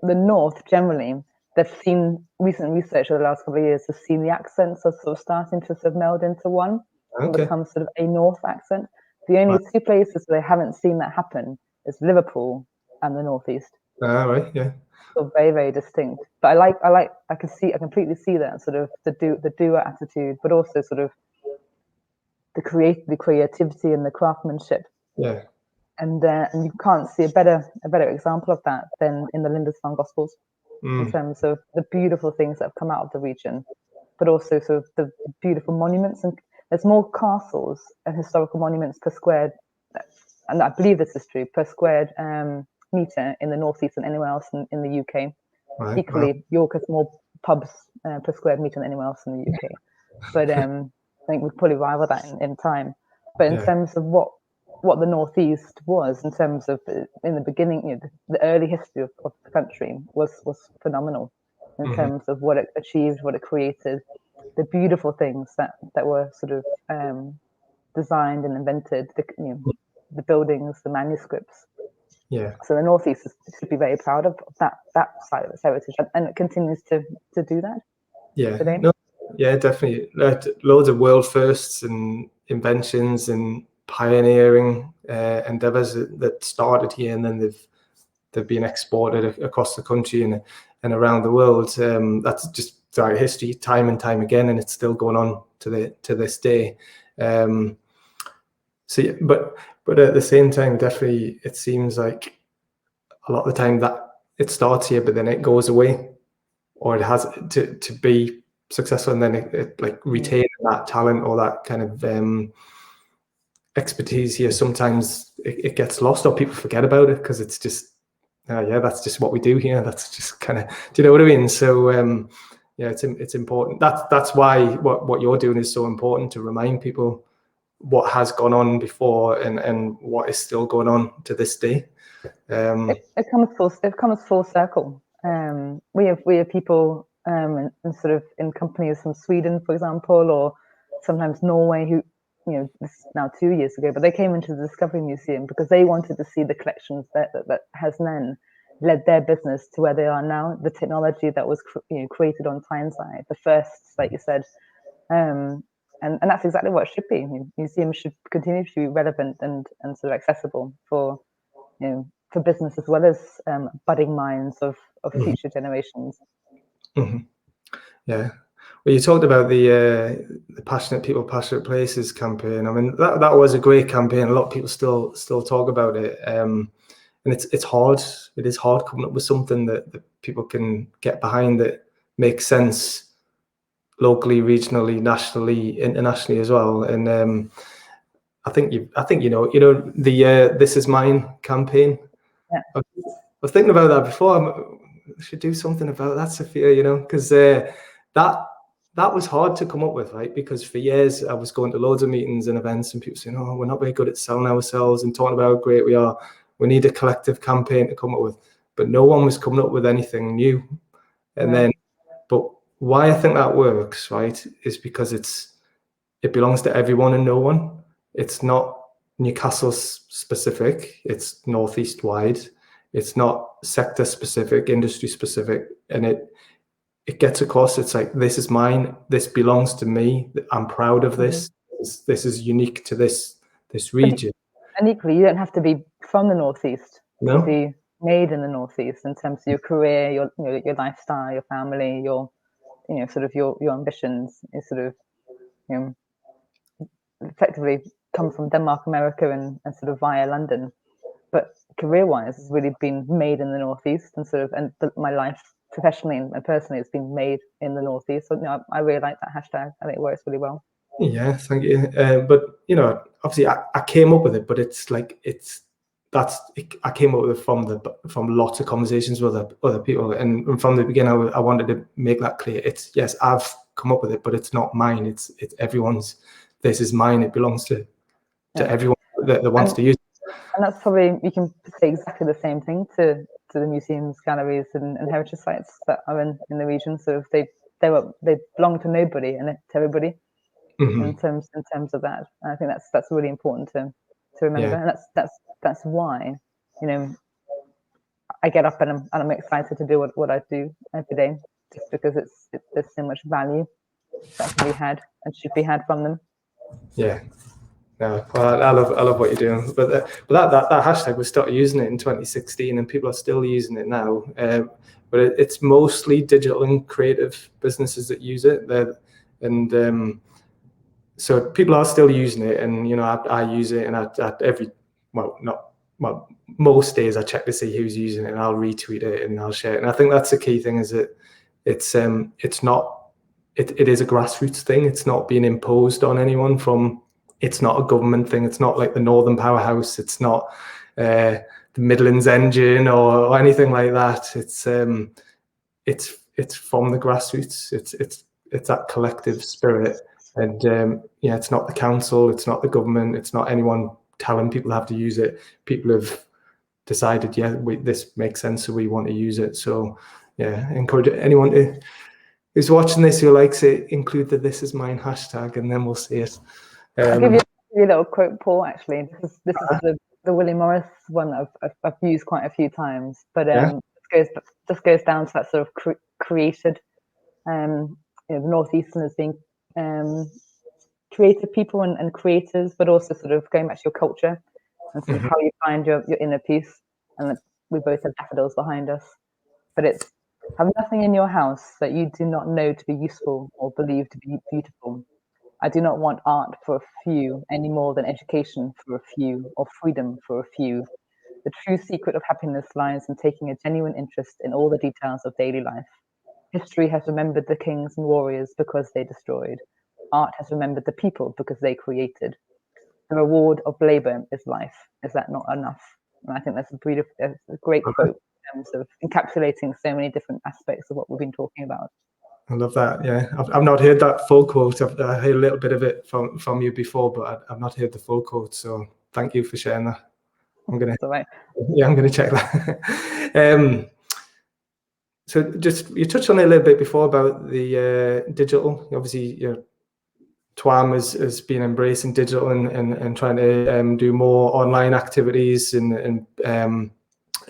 Speaker 2: North generally, they've seen recent research over the last couple of years has seen the accents are sort of starting to sort of meld into one and become sort of a North accent. The only two places where they haven't seen that happen is Liverpool and the Northeast.
Speaker 1: Right, yeah.
Speaker 2: So very, very distinct. But I completely see that sort of the doer attitude, but also sort of the creativity and the craftsmanship.
Speaker 1: Yeah.
Speaker 2: And you can't see a better example of that than in the Lindisfarne Gospels, in terms of the beautiful things that have come out of the region, but also sort of the beautiful monuments. And there's more castles and historical monuments per square, and I believe this is true, per square meter in the Northeast than anywhere else in the UK. Right, equally, York has more pubs per square meter than anywhere else in the UK. But I think we'd probably rival that in time. But in terms of what the Northeast was, in terms of in the beginning, the early history of the country was phenomenal in terms of what it achieved, what it created, the beautiful things that were sort of designed and invented, the buildings, the manuscripts.
Speaker 1: Yeah.
Speaker 2: So the Northeast should be very proud of that side of its heritage, and it continues to do that.
Speaker 1: Yeah. No, yeah, definitely. Loads of world firsts and inventions and pioneering endeavors that started here, and then they've been exported across the country and around the world. That's just our history, time and time again, and it's still going on to this day. So, yeah, but at the same time, definitely, it seems like a lot of the time that it starts here, but then it goes away, or it has to be successful, and then it like retain that talent or that kind of expertise here. Sometimes it gets lost, or people forget about it because it's just that's just what we do here. That's just kind of, do you know what I mean? So yeah, it's important. That's why what you're doing is so important, to remind people what has gone on before and what is still going on to this day.
Speaker 2: It comes full circle. We have people and sort of in companies from Sweden, for example, or sometimes Norway, who this is now 2 years ago, but they came into the Discovery Museum because they wanted to see the collections that has then led their business to where they are now. The technology that was created on Tyneside, the firsts, like you said. And that's exactly what it should be. Museums should continue to be relevant and sort of accessible for for business as well as budding minds of future generations.
Speaker 1: Yeah. Well, you talked about the Passionate People, Passionate Places campaign. I mean, that was a great campaign. A lot of people still talk about it, and it's hard. It is hard coming up with something that people can get behind, that makes sense locally, regionally, nationally, internationally as well. And I think you know the This Is Mine campaign.
Speaker 2: Yeah.
Speaker 1: I was thinking about that before. I should do something about that, Sophia. Because that that was hard to come up with, right? Because for years I was going to loads of meetings and events and people saying, oh, we're not very good at selling ourselves and talking about how great we are. We need a collective campaign to come up with. But no one was coming up with anything new. And then, but why I think that works, right, is because it belongs to everyone and no one. It's not Newcastle specific. It's Northeast wide. It's not sector specific, industry specific. And it gets across. It's like, this is mine. This belongs to me. I'm proud of this. This is unique to this region.
Speaker 2: And equally, you don't have to be from the Northeast
Speaker 1: No?
Speaker 2: to be made in the Northeast in terms of your career, your lifestyle, your family, your sort of your ambitions. Is sort of effectively come from Denmark, America, and sort of via London. But career-wise, it's really been made in the Northeast, and sort of my life professionally and personally has been made in the Northeast. So I really like that hashtag. I think it works really well.
Speaker 1: Yeah, thank you. But obviously I came up with it, but it's like I came up with it from lots of conversations with other people, and from the beginning I wanted to make that clear. It's, yes, I've come up with it, but it's not mine. It's everyone's. This is mine. It belongs to everyone that wants to use it.
Speaker 2: And that's probably, you can say exactly the same thing to the museums, galleries, and heritage sites that are in the region. So if they belong to nobody and to everybody. In terms of that, and I think that's really important to remember, and that's why I get up and I'm excited to do what I do every day, just because there's so much value that can be had and should be had from them.
Speaker 1: Yeah. No, well, I love what you're doing, but that hashtag, we started using it in 2016, and people are still using it now. But it's mostly digital and creative businesses that use it. So people are still using it, and I use it, and most days I check to see who's using it, and I'll retweet it and I'll share it. And I think that's the key thing, is that it is a grassroots thing. It's not being imposed on anyone it's not a government thing. It's not like the Northern Powerhouse. It's not the Midlands Engine or anything like that. It's from the grassroots. It's that collective spirit. And it's not the council, it's not the government, it's not anyone telling people have to use it. People have decided, this makes sense, so we want to use it. So I encourage anyone who's watching this who likes it, include the "This Is Mine" hashtag, and then we'll see it.
Speaker 2: I'll give you a little quote, Paul. Actually, this is the Willie Morris one that I've used quite a few times, but this goes down to that sort of created. The Northeastern as being creative people and creators, but also sort of going back to your culture and sort of how you find your inner peace. And we both have daffodils behind us, but it's have nothing in your house that you do not know to be useful or believe to be beautiful. I do not want art for a few any more than education for a few or freedom for a few. The true secret of happiness lies in taking a genuine interest in all the details of daily life. History has remembered the kings and warriors because they destroyed. Art has remembered the people because they created. The reward of labor is life. Is that not enough? And I think that's a great quote in terms of encapsulating so many different aspects of what we've been talking about.
Speaker 1: I love that. Yeah, I've not heard that full quote. I've heard a little bit of it from you before, but I've not heard the full quote. So thank you for sharing that. I'm gonna check that. So just, you touched on it a little bit before about the digital. Obviously, TWAM has been embracing digital and trying to do more online activities, and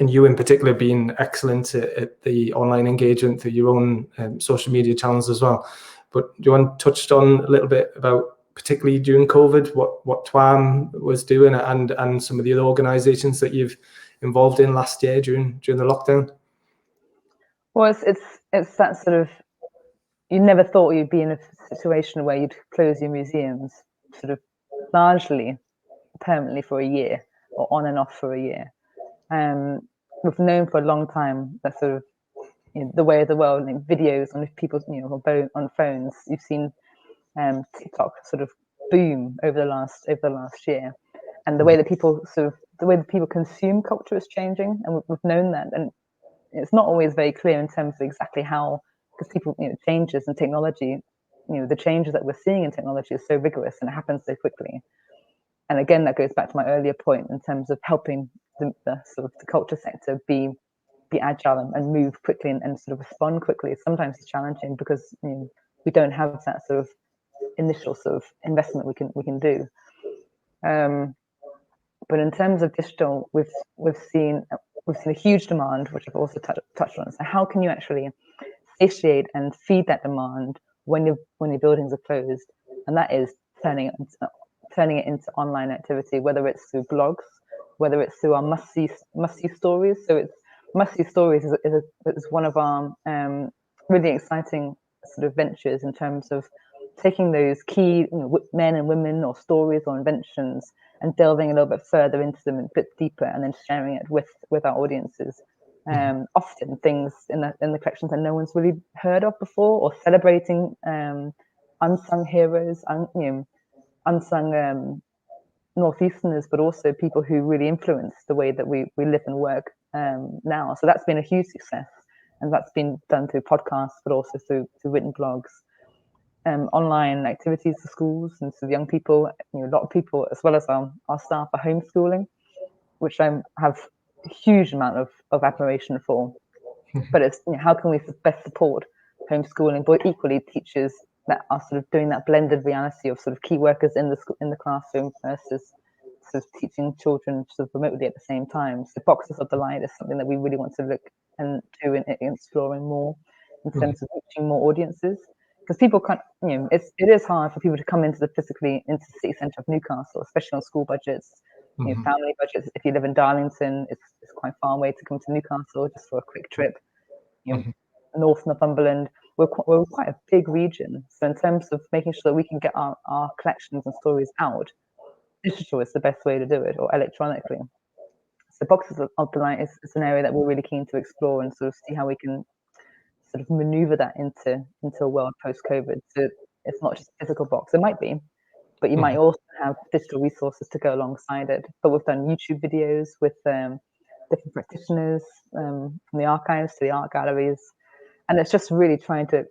Speaker 1: you in particular being excellent at the online engagement through your own social media channels as well. But do you want to touch on a little bit about, particularly during COVID, what TWAM was doing and some of the other organisations that you've involved in last year during the lockdown?
Speaker 2: Well, it's that sort of, you never thought you'd be in a situation where you'd close your museums sort of largely permanently for a year, or on and off for a year. We've known for a long time that sort of the way of the world, like videos on people's on phones. You've seen TikTok sort of boom over the last year, and the way that people consume culture is changing, and we've known that, and it's not always very clear in terms of exactly how, because people changes and technology the changes that we're seeing in technology is so rigorous and it happens so quickly. And again, that goes back to my earlier point in terms of helping the sort of the culture sector be agile and move quickly and sort of respond quickly. Sometimes it's challenging because we don't have that sort of initial sort of investment we can do. But in terms of digital, we've seen a huge demand, which I've also touched on. So how can you actually satiate and feed that demand when your buildings are closed? And that is turning it into online activity, whether it's through blogs, whether it's through our must see stories. So it's must see stories is one of our really exciting sort of ventures in terms of taking those key men and women or stories or inventions and delving a little bit further into them, a bit deeper, and then sharing it with our audiences. Often things in the collections that no one's really heard of before, or celebrating unsung heroes, unsung Northeasterners, but also people who really influence the way that we live and work now. So that's been a huge success, and that's been done through podcasts, but also through written blogs. Online activities for schools and for young people. A lot of people, as well as our staff, are homeschooling, which I have a huge amount of admiration for. But it's how can we best support homeschooling, but equally teachers that are sort of doing that blended reality of sort of key workers in the classroom versus sort of teaching children sort of remotely at the same time. So Boxes of Delight is something that we really want to look into and exploring more in terms of reaching more audiences. Because people can't, it is hard for people to come into the city centre of Newcastle, especially on school budgets, family budgets. If you live in Darlington, it's quite far away to come to Newcastle just for a quick trip. North Northumberland, we're quite a big region. So in terms of making sure that we can get our collections and stories out, digital is the best way to do it, or electronically. So Boxes of Delight is an area that we're really keen to explore and sort of see how we can sort of maneuver that into a world post-COVID. So it's not just a physical box. It might be, but you might also have digital resources to go alongside it. But we've done YouTube videos with different practitioners from the archives to the art galleries, and it's just really trying to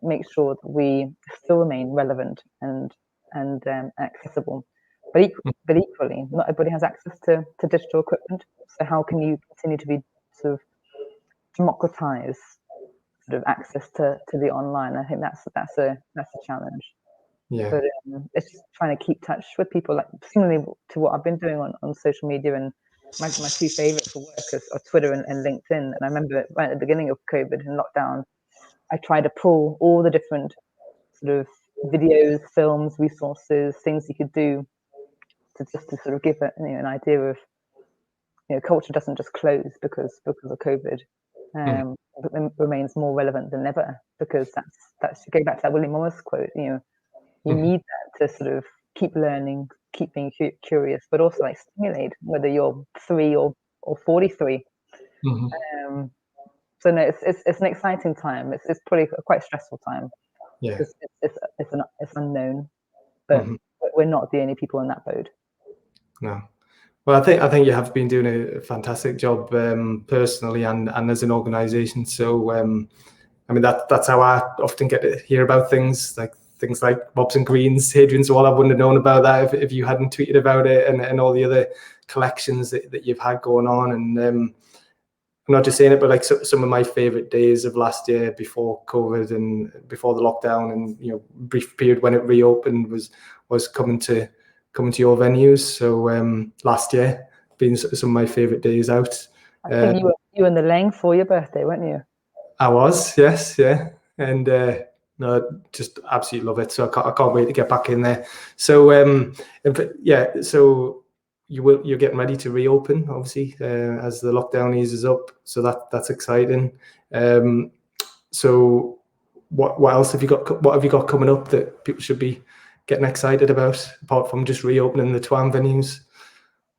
Speaker 2: make sure that we still remain relevant and accessible. But equally, not everybody has access to digital equipment. So how can you continue to be sort of democratize sort of access to the online? I think that's a challenge.
Speaker 1: Yeah.
Speaker 2: But it's just trying to keep touch with people, like similarly to what I've been doing on social media. And my two favorites for work are Twitter and LinkedIn. And I remember right at the beginning of COVID and lockdown, I tried to pull all the different sort of videos, films, resources, things you could do to sort of give an idea of culture doesn't just close because of COVID. But remains more relevant than ever, because that's going back to that William Morris quote. You need that to sort of keep learning, keep being curious, but also like stimulate, whether you're 3 or 43. So no, it's an exciting time. It's probably a quite stressful time.
Speaker 1: Yeah,
Speaker 2: it's unknown, but we're not the only people in that boat.
Speaker 1: No. Well, I think you have been doing a fantastic job personally and as an organisation. So, I mean, that's how I often get to hear about things like Bobs and Greens, Hadrian's Wall. I wouldn't have known about that if you hadn't tweeted about it, and all the other collections that you've had going on. And I'm not just saying it, but like some of my favourite days of last year before COVID and before the lockdown, and brief period when it reopened was coming to your venues. So last year been some of my favourite days out.
Speaker 2: I think you were in the Lang for your birthday, weren't you?
Speaker 1: I was, yes, yeah, and no, just absolutely love it. So I can't wait to get back in there. So yeah, so you're getting ready to reopen, obviously, as the lockdown eases up. So that's exciting. So what else have you got? What have you got coming up that people should be getting excited about, apart from just reopening the TWAM venues?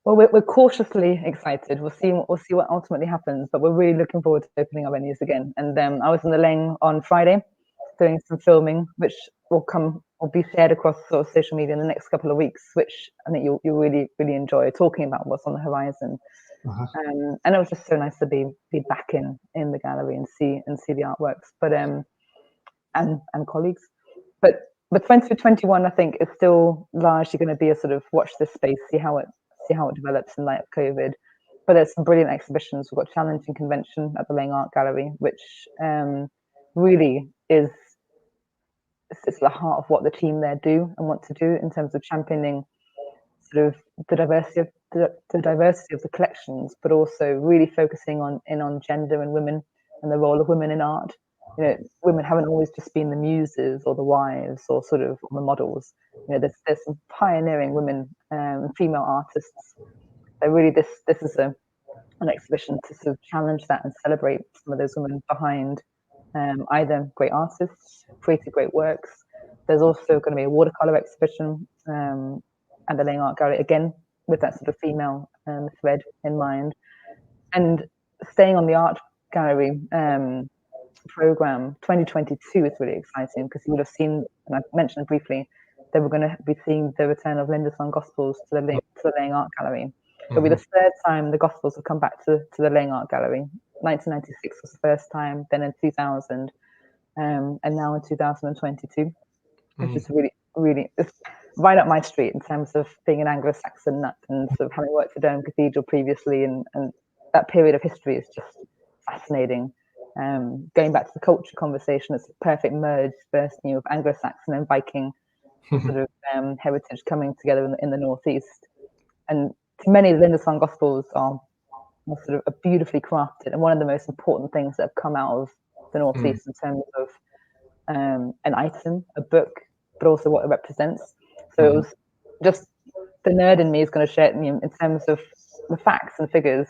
Speaker 2: Well, we're cautiously excited. We'll see what ultimately happens, but we're really looking forward to opening our venues again. And I was in the Lang on Friday doing some filming, which will be shared across sort of social media in the next couple of weeks, which I think you'll really, really enjoy, talking about what's on the horizon. And it was just so nice to be back in the gallery and see the artworks, but and colleagues. but 2021, I think, is still largely going to be a sort of watch this space, see how it develops in light of COVID. But there's some brilliant exhibitions. We've got Challenging Convention at the Laying Art Gallery, which really is it's the heart of what the team there do and want to do in terms of championing sort of the diversity of the collections, but also really focusing on gender and women and the role of women in art. You know, women haven't always just been the muses or the wives or sort of the models. You know, there's some pioneering women, female artists. So really, this is an exhibition to sort of challenge that and celebrate some of those women behind either great artists, created great works. There's also going to be a watercolor exhibition at the Laying Art Gallery, again with that sort of female thread in mind. And staying on the art gallery program, 2022 is really exciting because you would have seen, and I mentioned briefly, that we're going to be seeing the return of Linda's Song Gospels to the Laying Art Gallery. It'll be the third time the Gospels have come back to the Laying Art Gallery. 1996 was the first time, then in 2000, and now in 2022, which is really it's right up my street in terms of being an Anglo-Saxon nut and sort of having worked for Durham Cathedral previously, and that period of history is just fascinating. Going back to the culture conversation, it's a perfect merge, first of Anglo-Saxon and Viking sort of heritage coming together in the northeast. And to many, the Lindisfarne Gospels are sort of beautifully crafted and one of the most important things that have come out of the northeast in terms of an item, a book, but also what it represents. So it was just the nerd in me is going to share in terms of the facts and figures.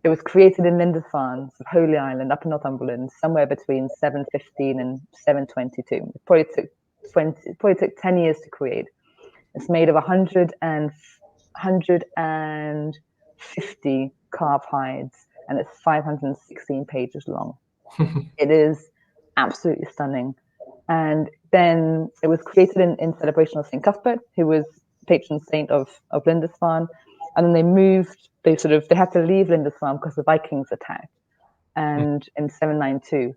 Speaker 2: It was created in Lindisfarne, Holy Island, up in Northumberland, somewhere between 715 and 722. It probably took 10 years to create. It's made of 150 carved hides, and it's 516 pages long. It is absolutely stunning. And then it was created in celebration of St. Cuthbert, who was patron saint of Lindisfarne. And then they had to leave Lindisfarne because the Vikings attacked, and in 792.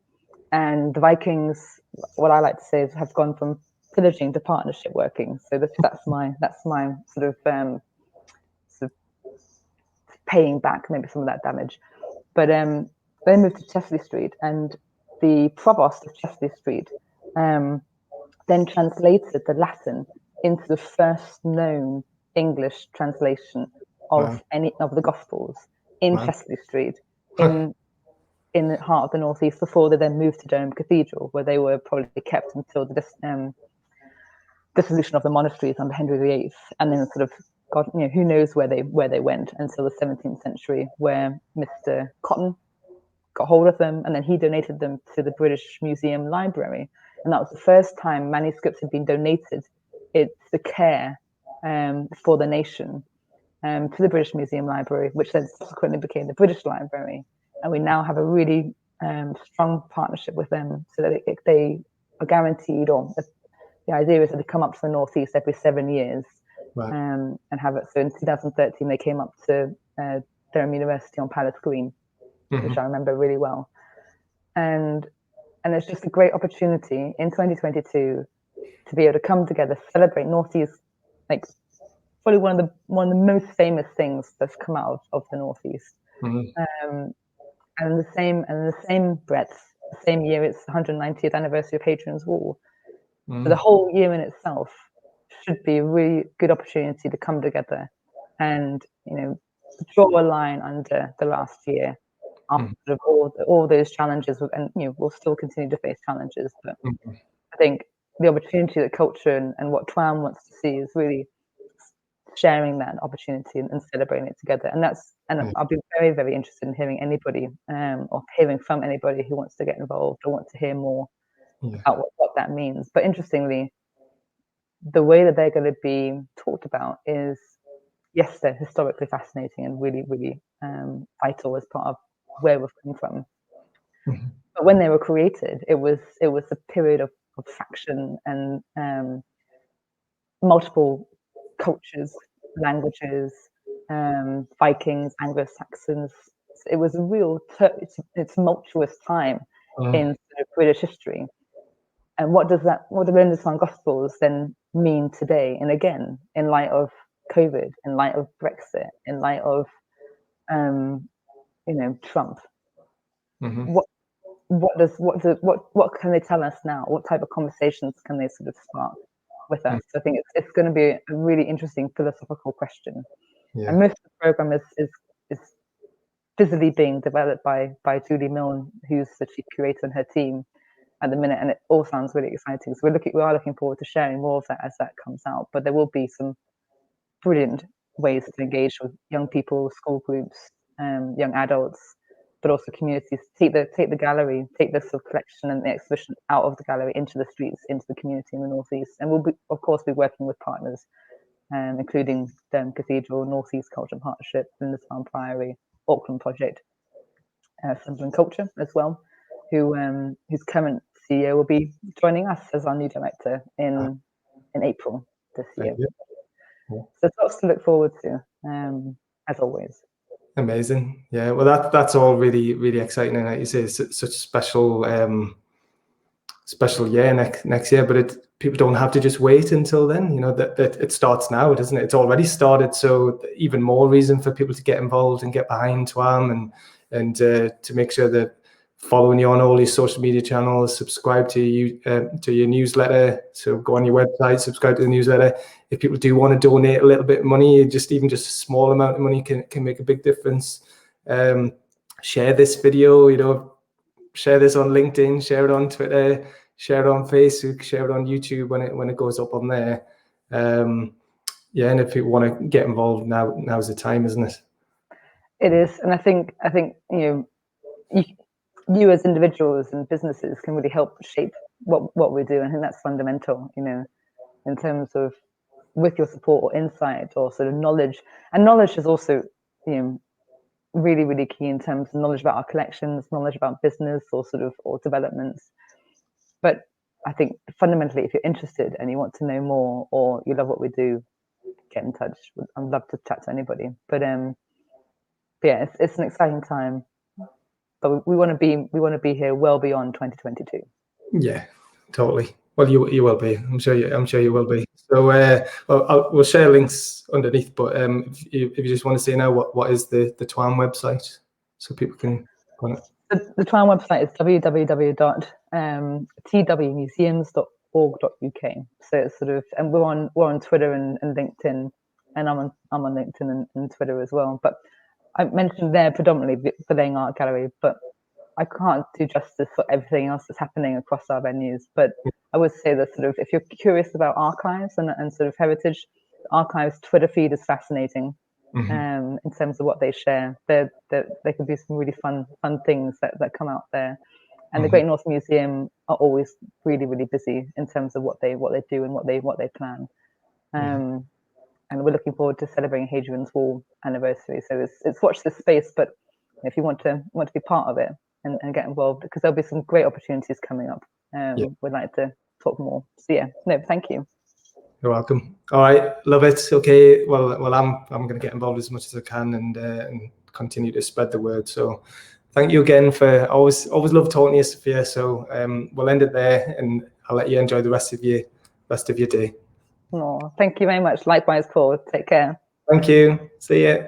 Speaker 2: And the Vikings, what I like to say, is have gone from pillaging to partnership working. So that's my sort of paying back maybe some of that damage. But they moved to Chesley Street, and the provost of Chesley Street then translated the Latin into the first known English translation of any of the Gospels in Chesley Street, in the heart of the northeast, before they then moved to Durham Cathedral, where they were probably kept until the dissolution of the monasteries under Henry VIII, and then sort of who knows where they went until the 17th century, where Mr. Cotton got hold of them, and then he donated them to the British Museum Library, and that was the first time manuscripts had been donated to the care for the nation to the British Museum Library, which then subsequently became the British Library, and we now have a really strong partnership with them, so that they are guaranteed, or the idea is that they come up to the northeast every 7 years. And have it. So in 2013, they came up to Durham University on Palace Green, which I remember really well. And it's just a great opportunity in 2022 to be able to come together, celebrate Northeast, like probably one of the most famous things that's come out of the Northeast. And in the same breath, the same year, it's the 190th anniversary of Hadrian's Wall. So the whole year in itself should be a really good opportunity to come together and draw a line under the last year after all those challenges, and we'll still continue to face challenges, but I think the opportunity that culture and what TWAM wants to see is really sharing that opportunity and celebrating it together. And I'll be very, very interested in hearing anybody or hearing from anybody who wants to get involved or want to hear more about what that means. But interestingly, the way that they're going to be talked about is, yes, they're historically fascinating and really, really vital as part of where we've come from. But when they were created, it was a period of faction and multiple cultures, languages, Vikings, Anglo-Saxons. It was a real tumultuous time in sort of British history. And what do the Linkin Gospels then mean today? And again, in light of COVID, in light of Brexit, in light of Trump, what can they tell us now? What type of conversations can they sort of spark with us? I think it's going to be a really interesting philosophical question. And most of the program is busily being developed by Julie Milne, who's the chief curator and her team at the minute, and it all sounds really exciting. So we are looking forward to sharing more of that as that comes out. But there will be some brilliant ways to engage with young people, school groups, young adults, but also communities. Take the gallery, take this sort of collection and the exhibition out of the gallery into the streets, into the community in the Northeast. And we'll of course be working with partners, including Durham Cathedral, Northeast Culture Partnership, Lindisfarne Priory, Auckland Project, Sunderland Culture as well, whose current CEO will be joining us as our new director in April this year. So lots to look forward to, as always.
Speaker 1: Amazing. Yeah, well, that's all really, really exciting, and like you say, it's such a special year next year. But people don't have to just wait until then. You know, that it starts now, doesn't it? It's already started. So even more reason for people to get involved and get behind TWAM and to make sure that following you on all these social media channels, subscribe to your newsletter. So go on your website, subscribe to the newsletter. If people do want to donate a little bit of money, even just a small amount of money can make a big difference. Share this video, share this on LinkedIn, share it on Twitter, share it on Facebook, share it on YouTube when it goes up on there. And if people want to get involved, now's the time, isn't it?
Speaker 2: It is, and I think you as individuals and businesses can really help shape what we do. I think that's fundamental, in terms of with your support or insight or sort of knowledge. And knowledge is also, really, really key in terms of knowledge about our collections, knowledge about business or developments. But I think fundamentally, if you're interested and you want to know more or you love what we do, get in touch. I'd love to chat to anybody. But yeah, it's an exciting time. But we want to be here well beyond 2022.
Speaker 1: Yeah, totally. Well, you will be. I'm sure you will be. So we'll share links underneath. But if you just want to say now, what is the TWAM website, so people can go on it.
Speaker 2: The TWAM website is www.twmuseums.org.uk. So it's and we're on Twitter and LinkedIn, and I'm on LinkedIn and Twitter as well. But I mentioned there predominantly the Laying Art Gallery, but I can't do justice for everything else that's happening across our venues. But I would say that if you're curious about archives and heritage, the archives Twitter feed is fascinating. In terms of what they share. There could be some really fun things that come out there. And the Great North Museum are always really, really busy in terms of what they do and what they plan. And we're looking forward to celebrating Hadrian's Wall anniversary. So it's watch this space, but if you want to be part of it and get involved, because there'll be some great opportunities coming up. We'd like to talk more. So thank you.
Speaker 1: You're welcome. All right, love it. Okay, well, I'm going to get involved as much as I can and continue to spread the word. So, thank you again for always love talking to you, Sophia. So we'll end it there, and I'll let you enjoy the rest of your day.
Speaker 2: Oh, thank you very much. Likewise, Paul. Take care.
Speaker 1: Thank you. See you.